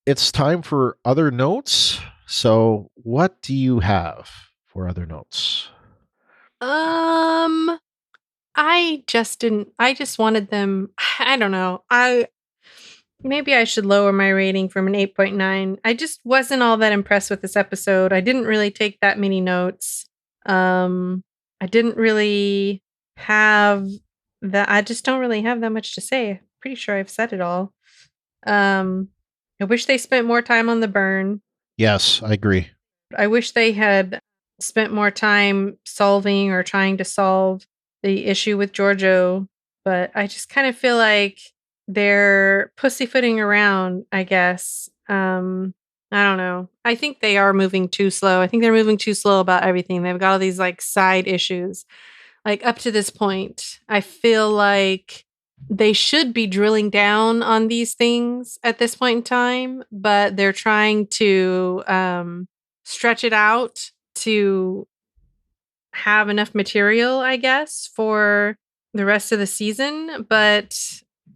it's time for other notes. So, what do you have for other notes? I just wanted them. I don't know. Maybe I should lower my rating from an 8.9. I just wasn't all that impressed with this episode. I didn't really take that many notes. I didn't really have that. I just don't really have that much to say. Pretty sure I've said it all. I wish they spent more time on the burn. Yes, I agree. I wish they had spent more time solving or trying to solve the issue with Giorgio, but I just kind of feel like they're pussyfooting around, I guess. I don't know. I think they are moving too slow. I think they're moving too slow about everything. They've got all these like side issues. Like up to this point, I feel like they should be drilling down on these things at this point in time, but they're trying to stretch it out to have enough material, I guess, for the rest of the season. But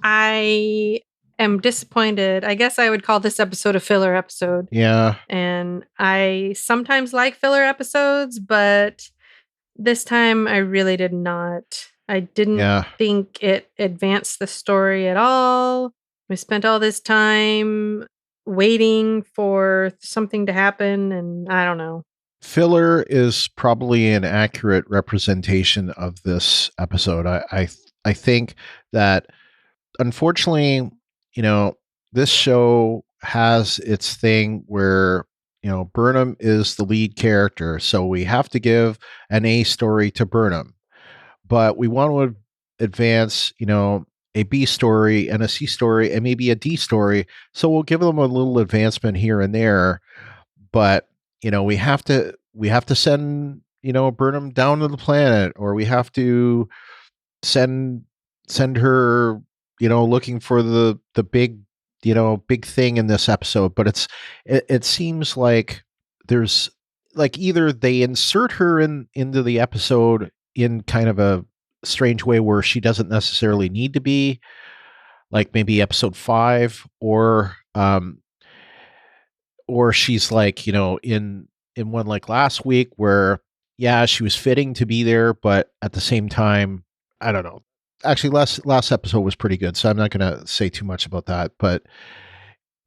I am disappointed. I guess I would call this episode a filler episode. Yeah. And I sometimes like filler episodes, but this time I really did not. I didn't think it advanced the story at all. We spent all this time waiting for something to happen, and I don't know. Filler is probably an accurate representation of this episode. I think that, unfortunately, this show has its thing where, Burnham is the lead character, so we have to give an A story to Burnham. But we want to advance, a B story and a C story and maybe a D story. So we'll give them a little advancement here and there. But, we have to send, Burnham down to the planet, or we have to send her, looking for the big, big thing in this episode. But it seems like there's like either they insert her into the episode in kind of a strange way where she doesn't necessarily need to be, like maybe episode 5, or she's like, in one like last week where, she was fitting to be there, but at the same time, I don't know. Actually, last episode was pretty good, so I'm not going to say too much about that, but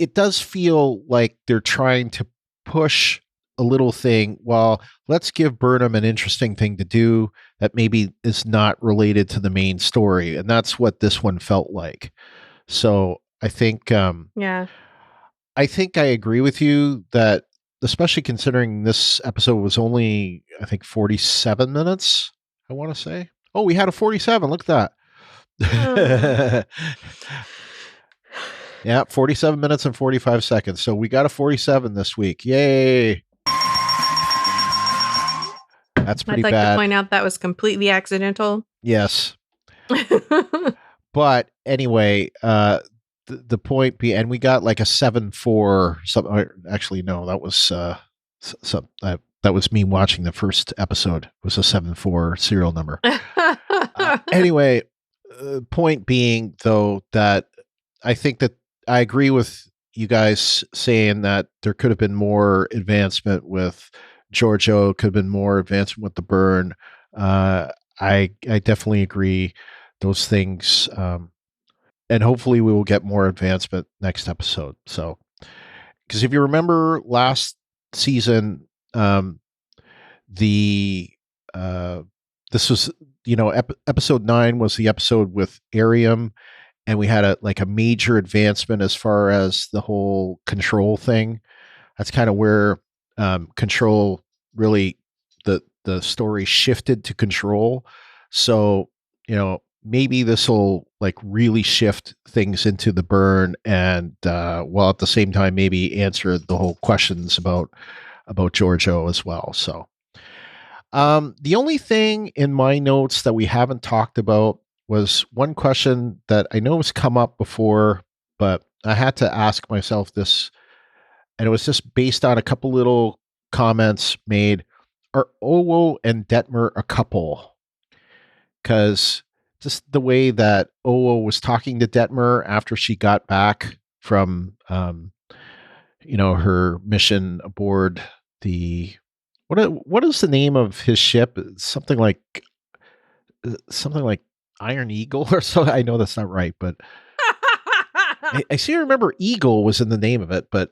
it does feel like they're trying to push a little thing. Well, let's give Burnham an interesting thing to do that maybe is not related to the main story. And that's what this one felt like. So I think, I think I agree with you that, especially considering this episode was only, I think, 47 minutes, I want to say. Oh, we had a 47. Look at that. Yeah, 47 minutes and 45 seconds. So we got a 47 this week. Yay. That's pretty bad. I'd like to point out that was completely accidental. Yes. But anyway, the point being, and we got like a 7-4. Actually, no, that was that was me watching the first episode. It was a 7-4 serial number. Anyway, point being, though, that I think that I agree with you guys saying that there could have been more advancement with Giorgio, could have been more advancement with the burn. I definitely agree those things. And hopefully we will get more advancement next episode. So, because if you remember last season, the this was episode 9 was the episode with Arium, and we had a major advancement as far as the whole control thing. That's kind of where control really the story shifted to control. So maybe this will really shift things into the burn, and while at the same time maybe answer the whole questions about Giorgio as well. So the only thing in my notes that we haven't talked about was one question that I know has come up before, but I had to ask myself this, and it was just based on a couple little comments made. Are Owo and Detmer a couple? Because just the way that Owo was talking to Detmer after she got back from, her mission aboard the what is the name of his ship? Something like Iron Eagle or so. I know that's not right, but I seem to remember Eagle was in the name of it, but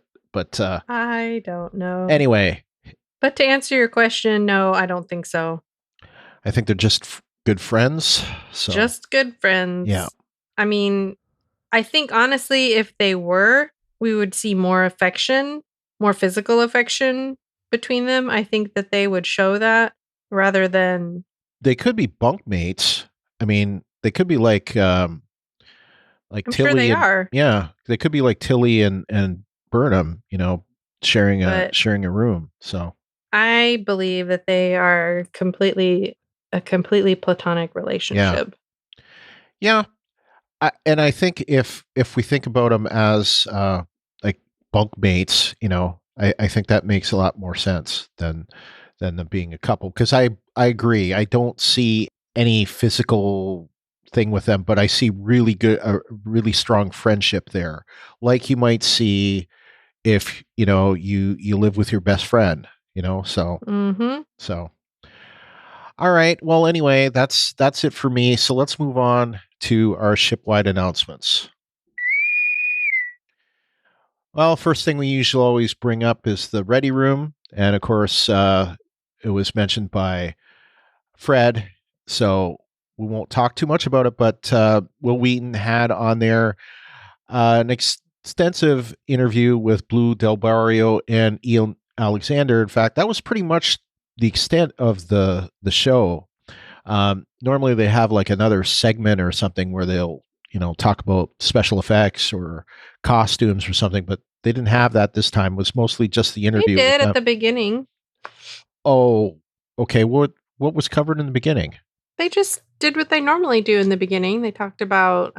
I don't know. Anyway. But to answer your question, no, I don't think so. I think they're just good friends. So. Just good friends. Yeah. I mean, I think honestly, if they were, we would see more affection, more physical affection between them. I think that they would show that rather than. They could be bunkmates. I mean, they could be like I'm Tilly. Sure they are. Yeah, they could be like Tilly and Burnham. Sharing a room. So I believe that they are a completely platonic relationship. Yeah. And I think if we think about them as bunkmates, I think that makes a lot more sense than them being a couple. Because I agree. I don't see any physical thing with them, but I see a really strong friendship there, like you might see if you live with your best friend. So. Mm-hmm. So. All right. Well, anyway, that's it for me. So let's move on to our shipwide announcements. Well, first thing we usually always bring up is the ready room. And of course, it was mentioned by Fred. So we won't talk too much about it, but Will Wheaton had on there an extensive interview with Blue Del Barrio and Ian Alexander. In fact, that was pretty much the extent of the show. Normally they have like another segment or something where they'll talk about special effects or costumes or something, but they didn't have that this time. It was mostly just the interview. They did at the beginning. Oh, okay. What was covered in the beginning? They just did what they normally do in the beginning. They talked about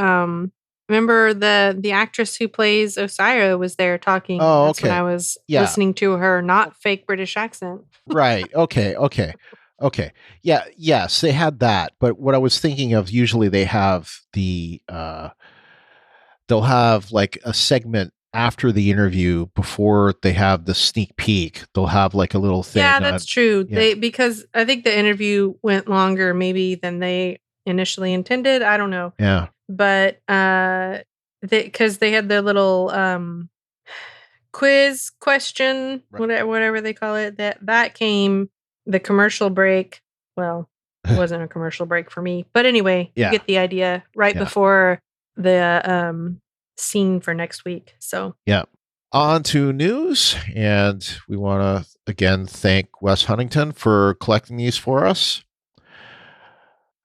remember the actress who plays Osyraa was there talking. Oh, That's okay. when I was listening to her not fake British accent. Right. Okay. Yeah. Yes, they had that. But what I was thinking of, usually they have they'll have like a segment after the interview before they have the sneak peek. They'll have like a little thing. Yeah, that's true. Yeah. Because I think the interview went longer maybe than they initially intended. I don't know. Yeah. But because they had their little quiz question, right, whatever they call it, that came the commercial break. Well, it wasn't a commercial break for me, but anyway, you get the idea. Right before the scene for next week. So yeah. On to news, and we want to again thank Wes Huntington for collecting these for us.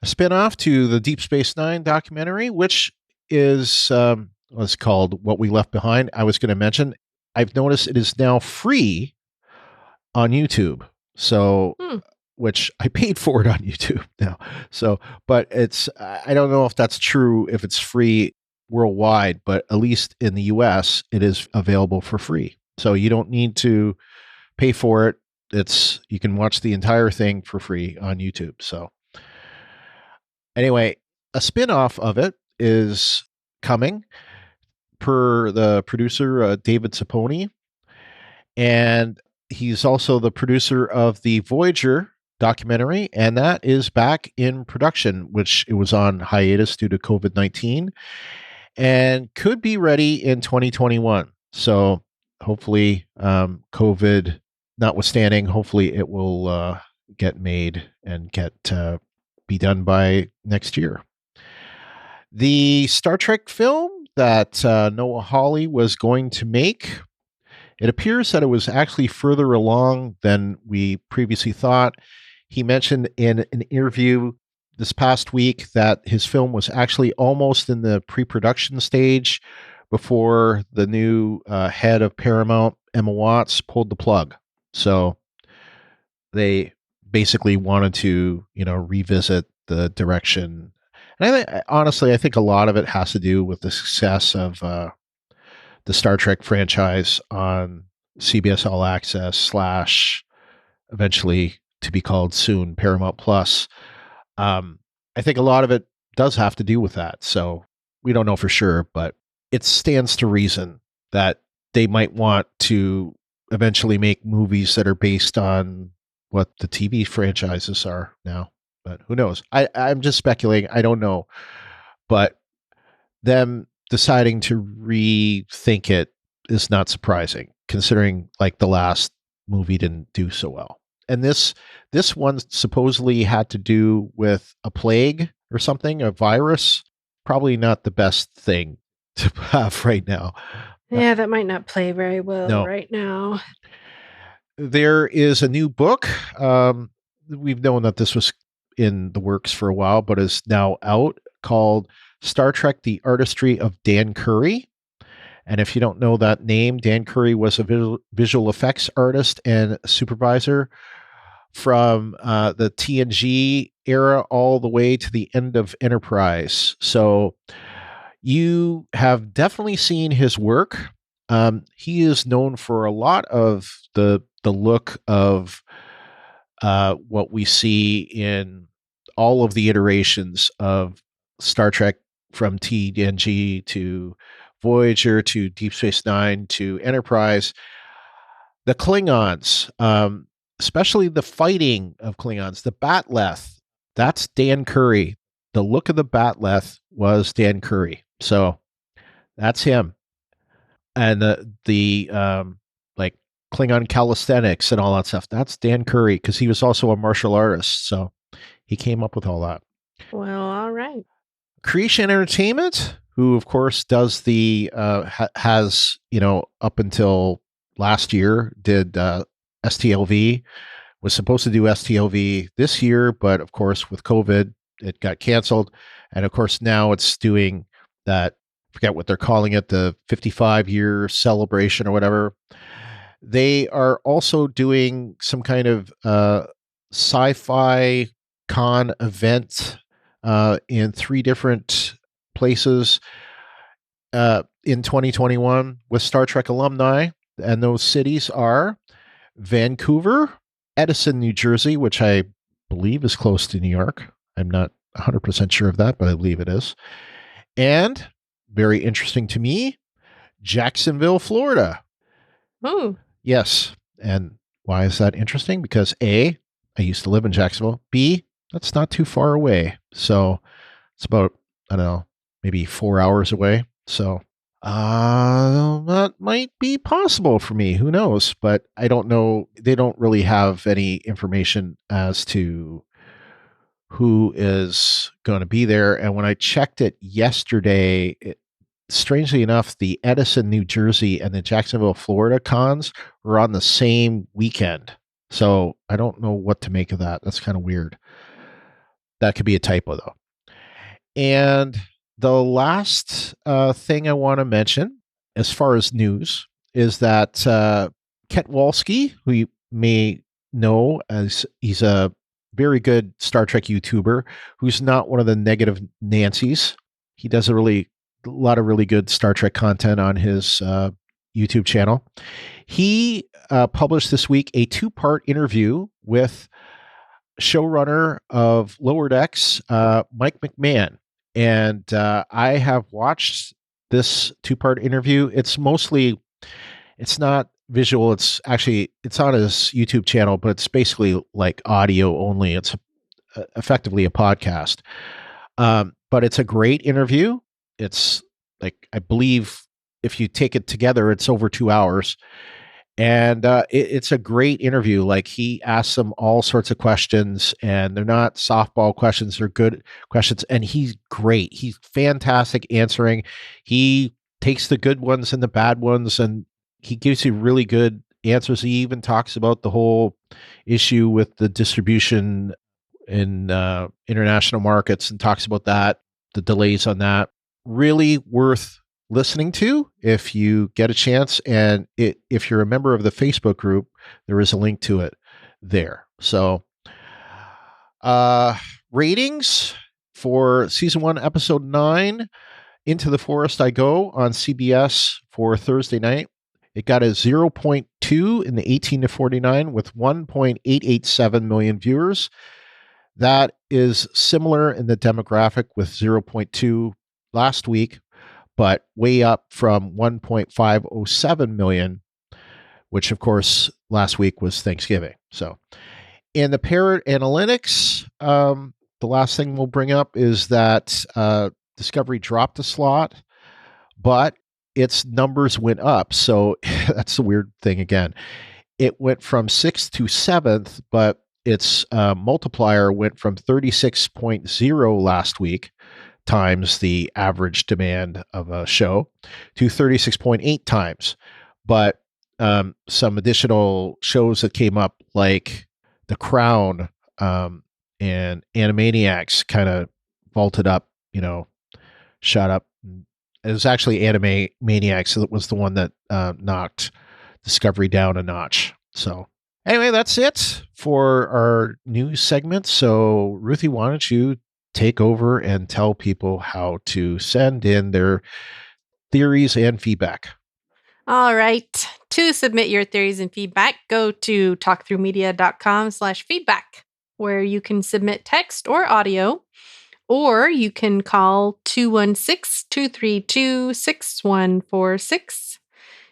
A spinoff to the Deep Space Nine documentary, which is what's called What We Left Behind. I was going to mention, I've noticed it is now free on YouTube. So, which I paid for it on YouTube now. So, but I don't know if that's true, if it's free worldwide, but at least in the US, it is available for free. So you don't need to pay for it. You can watch the entire thing for free on YouTube. So anyway, a spin-off of it is coming per the producer, David Saponi. And he's also the producer of the Voyager documentary, and that is back in production, which it was on hiatus due to COVID-19 and could be ready in 2021. So hopefully, COVID notwithstanding, hopefully it will get made and be done by next year. The Star Trek film that Noah Hawley was going to make, it appears that it was actually further along than we previously thought. He mentioned in an interview this past week that his film was actually almost in the pre-production stage before the new head of Paramount, Emma Watts, pulled the plug. So they basically wanted to, revisit the direction. And honestly, I think a lot of it has to do with the success of the Star Trek franchise on CBS All Access / eventually to be called soon Paramount Plus. I think a lot of it does have to do with that. So we don't know for sure, but it stands to reason that they might want to eventually make movies that are based on what the TV franchises are now. But who knows? I'm just speculating. I don't know. But them deciding to rethink it is not surprising, considering like the last movie didn't do so well. And this one supposedly had to do with a plague or something, a virus. Probably not the best thing to have right now. Yeah, that might not play very well right now. There is a new book. We've known that this was in the works for a while, but is now out, called Star Trek: The Artistry of Dan Curry. And if you don't know that name, Dan Curry was a visual effects artist and supervisor from the TNG era all the way to the end of Enterprise. So you have definitely seen his work. He is known for a lot of the look of what we see in all of the iterations of Star Trek, from TNG to Voyager to Deep Space Nine to Enterprise. The Klingons, especially the fighting of Klingons, the Batleth, that's Dan Curry. The look of the Batleth was Dan Curry. So that's him. And the like Klingon calisthenics and all that stuff, that's Dan Curry, because he was also a martial artist. So he came up with all that. Well, all right. Kwejian Entertainment, who of course does the has up until last year did STLV, was supposed to do STLV this year, but of course with COVID it got canceled, and of course now it's doing that. I forget what they're calling it, the 55-year celebration or whatever. They are also doing some kind of sci-fi con event in 3 different places in 2021 with Star Trek alumni. And those cities are Vancouver, Edison, New Jersey, which I believe is close to New York. I'm not 100% sure of that, but I believe it is. And, very interesting to me, Jacksonville, Florida. Oh. Yes. And why is that interesting? Because A, I used to live in Jacksonville. B, that's not too far away. So it's about, I don't know, maybe 4 hours away. So that might be possible for me. Who knows? But I don't know. They don't really have any information as to who is going to be there. And when I checked it yesterday, strangely enough, the Edison, New Jersey and the Jacksonville, Florida cons were on the same weekend. So I don't know what to make of that. That's kind of weird. That could be a typo, though. And the last thing I want to mention, as far as news, is that Ket Walski, who you may know as he's a very good Star Trek YouTuber, who's not one of the negative Nancys. He does a lot of really good Star Trek content on his YouTube channel. He published this week a 2-part interview with showrunner of Lower Decks, Mike McMahon. And I have watched this 2-part interview. It's not visual. It's on his YouTube channel, but it's basically like audio only. It's effectively a podcast. But it's a great interview. It's like, I believe if you take it together, it's over 2 hours. And it's a great interview. Like, he asks them all sorts of questions, and they're not softball questions. They're good questions. And he's great. He's fantastic answering. He takes the good ones and the bad ones, and he gives you really good answers. He even talks about the whole issue with the distribution in international markets and talks about that, the delays on that. Really worth listening to if you get a chance. And if you're a member of the Facebook group, there is a link to it there. So ratings for season 1, episode 9, Into the Forest I Go, on CBS for Thursday night. It got a 0.2 in the 18 to 49 with 1.887 million viewers. That is similar in the demographic with 0.2 last week, but way up from 1.507 million, which of course last week was Thanksgiving. So in the Parrot Analytics, the last thing we'll bring up is that Discovery dropped a slot, but its numbers went up. So that's the weird thing again. It went from 6th to 7th, but its multiplier went from 36.0 last week times the average demand of a show to 36.8 times. But some additional shows that came up, like The Crown and Animaniacs, kind of vaulted up, shot up. It was actually Animaniacs that was the one that knocked Discovery down a notch. So anyway, that's it for our news segment. So Ruthie, why don't you take over and tell people how to send in their theories and feedback? All right. To submit your theories and feedback, go to talkthroughmedia.com/feedback, where you can submit text or audio, or you can call 216-232-6146.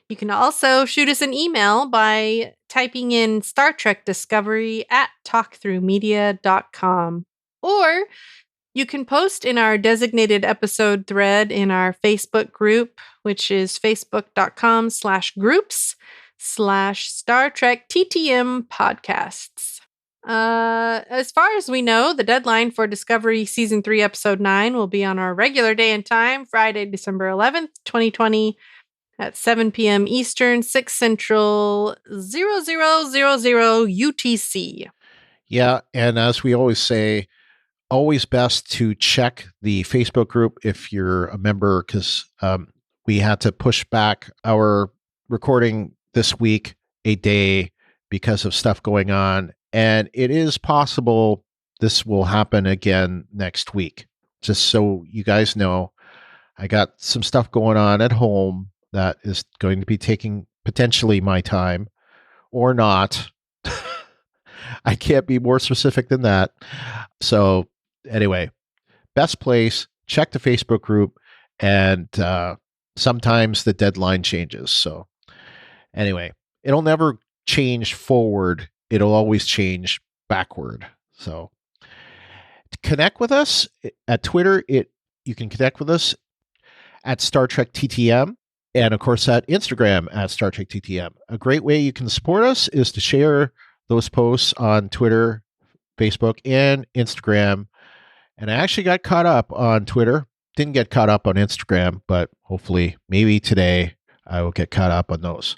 You can also shoot us an email by typing in Star Trek Discovery at talkthroughmedia.com. Or you can post in our designated episode thread in our Facebook group, which is facebook.com/groups/Star Trek TTM podcasts. As far as we know, the deadline for Discovery Season 3, Episode 9 will be on our regular day and time, Friday, December 11th, 2020, at 7 p.m. Eastern, 6 Central, 0000 UTC. Yeah, and as we always say, always best to check the Facebook group if you're a member, because we had to push back our recording this week a day because of stuff going on. And it is possible this will happen again next week. Just so you guys know, I got some stuff going on at home that is going to be taking potentially my time or not. I can't be more specific than that. So anyway, best place, check the Facebook group, and sometimes the deadline changes. So anyway, it'll never change forward. It'll always change backward. So to connect with us at Twitter, you can connect with us at Star Trek TTM, and of course at Instagram at Star Trek TTM. A great way you can support us is to share those posts on Twitter, Facebook, and Instagram. And I actually got caught up on Twitter. Didn't get caught up on Instagram, but hopefully, maybe today, I will get caught up on those.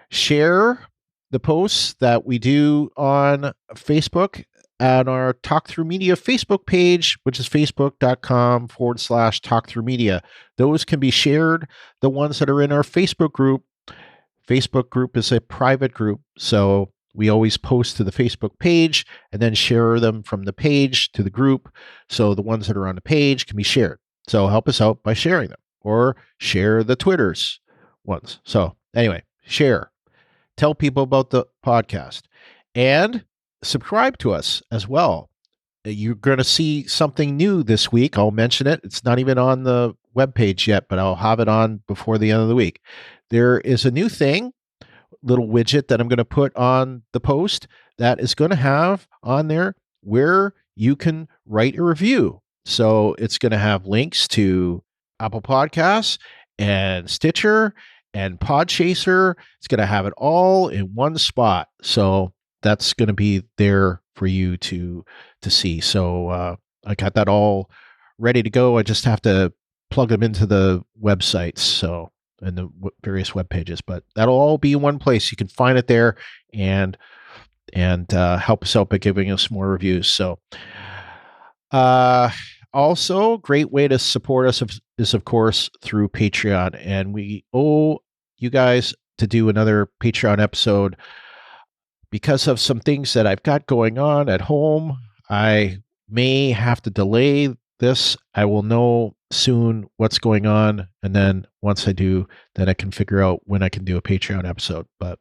Share the posts that we do on Facebook at our Talk Through Media Facebook page, which is facebook.com/talkthroughmedia. Those can be shared. The ones that are in our Facebook group is a private group, so we always post to the Facebook page and then share them from the page to the group. So the ones that are on the page can be shared. So help us out by sharing them, or share the Twitter's ones. So anyway, share. Tell people about the podcast, and subscribe to us as well. you're going to see something new this week. I'll mention it. It's not even on the webpage yet, but I'll have it on before the end of the week. There is a new thing, little widget that I'm going to put on the post that is going to have on there where you can write a review. So it's going to have links to Apple Podcasts and Stitcher and Podchaser. It's going to have it all in one spot. So that's going to be there for you to see. So I got that all ready to go. I just have to plug them into the websites, so and the various web pages. But that'll all be in one place. You can find it there and help us out by giving us more reviews. So also, great way to support us is, of course, through Patreon. And we owe you guys to do another Patreon episode because of some things that I've got going on at home. I may have to delay this. I will know soon what's going on. And then once I do, then I can figure out when I can do a Patreon episode. But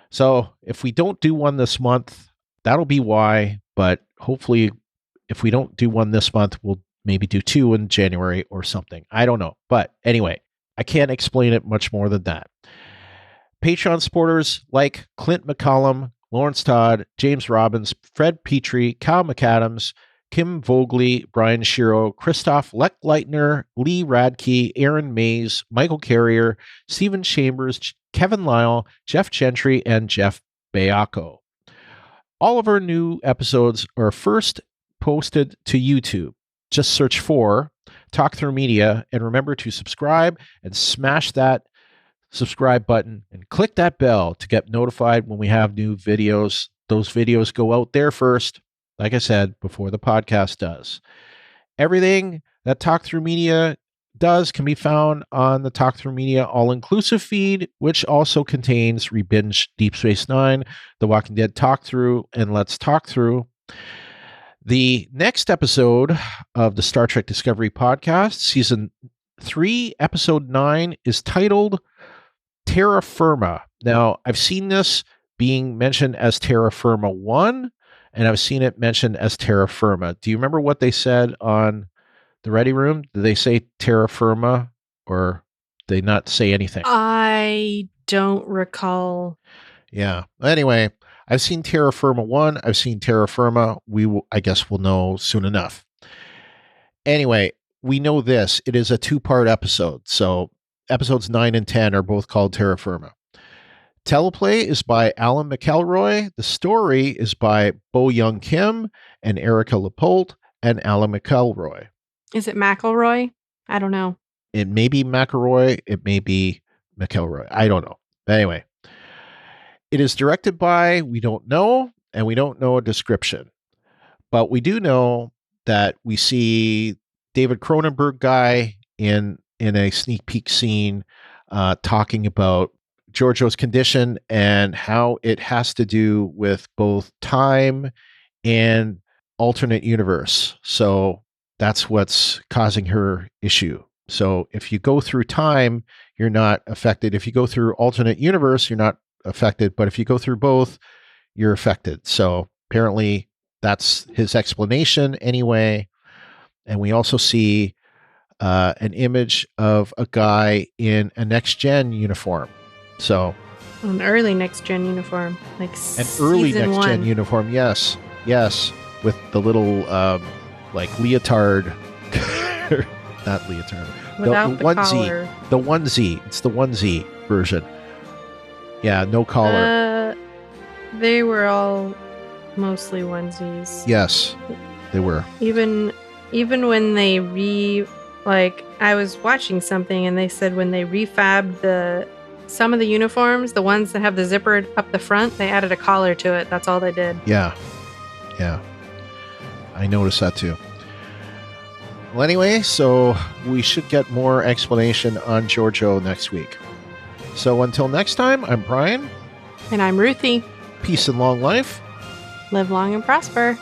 so if we don't do one this month, that'll be why. But hopefully, if we don't do one this month, we'll maybe do 2 in January or something. I don't know. But anyway, I can't explain it much more than that. Patreon supporters like Clint McCollum, Lawrence Todd, James Robbins, Fred Petrie, Kyle McAdams, Kim Vogley, Brian Shiro, Christoph Leckleitner, Lee Radke, Aaron Mays, Michael Carrier, Stephen Chambers, Kevin Lyle, Jeff Gentry, and Jeff Bayako. All of our new episodes are first posted to YouTube. Just search for Talk Through Media and remember to subscribe and smash that subscribe button and click that bell to get notified when we have new videos. Those videos go out there first, like I said, before the podcast does. Everything that Talk Through Media does can be found on the Talk Through Media all-inclusive feed, which also contains Rebinge Deep Space Nine, The Walking Dead Talk Through, and Let's Talk Through. The next episode of the Star Trek Discovery podcast, Season 3, Episode 9, is titled Terra Firma. Now, I've seen this being mentioned as Terra Firma 1, and I've seen it mentioned as Terra Firma. Do you remember what they said on the Ready Room? Did they say Terra Firma, or did they not say anything? I don't recall. Yeah. Anyway, I've seen Terra Firma 1. I've seen Terra Firma. I guess we'll know soon enough. Anyway, we know this. It is a 2-part episode. So episodes 9 and 10 are both called Terra Firma. Teleplay is by Alan McElroy. The story is by Bo Young Kim and Erica Lepolt and Alan McElroy. Is it McElroy? I don't know. It may be McElroy. It may be McElroy. I don't know. But anyway, it is directed by, we don't know, and we don't know a description. But we do know that we see David Cronenberg guy in a sneak peek scene talking about Giorgio's condition and how it has to do with both time and alternate universe. So that's what's causing her issue. So if you go through time, you're not affected. If you go through alternate universe, you're not affected. But if you go through both, you're affected. So apparently that's his explanation anyway. And we also see an image of a guy in a next-gen uniform. So an early next-gen uniform. Like an early next-gen 1. uniform, yes. With the little, leotard. Not leotard. Without the onesie. collar. The onesie. It's the onesie version. Yeah, no collar. They were all mostly onesies. Yes, they were. Even when they I was watching something and they said when they refabbed some of the uniforms, the ones that have the zipper up the front, they added a collar to it. That's all they did. Yeah. I noticed that too. Well, anyway, so we should get more explanation on Giorgio next week. So until next time, I'm Brian. And I'm Ruthie. Peace and long life. Live long and prosper.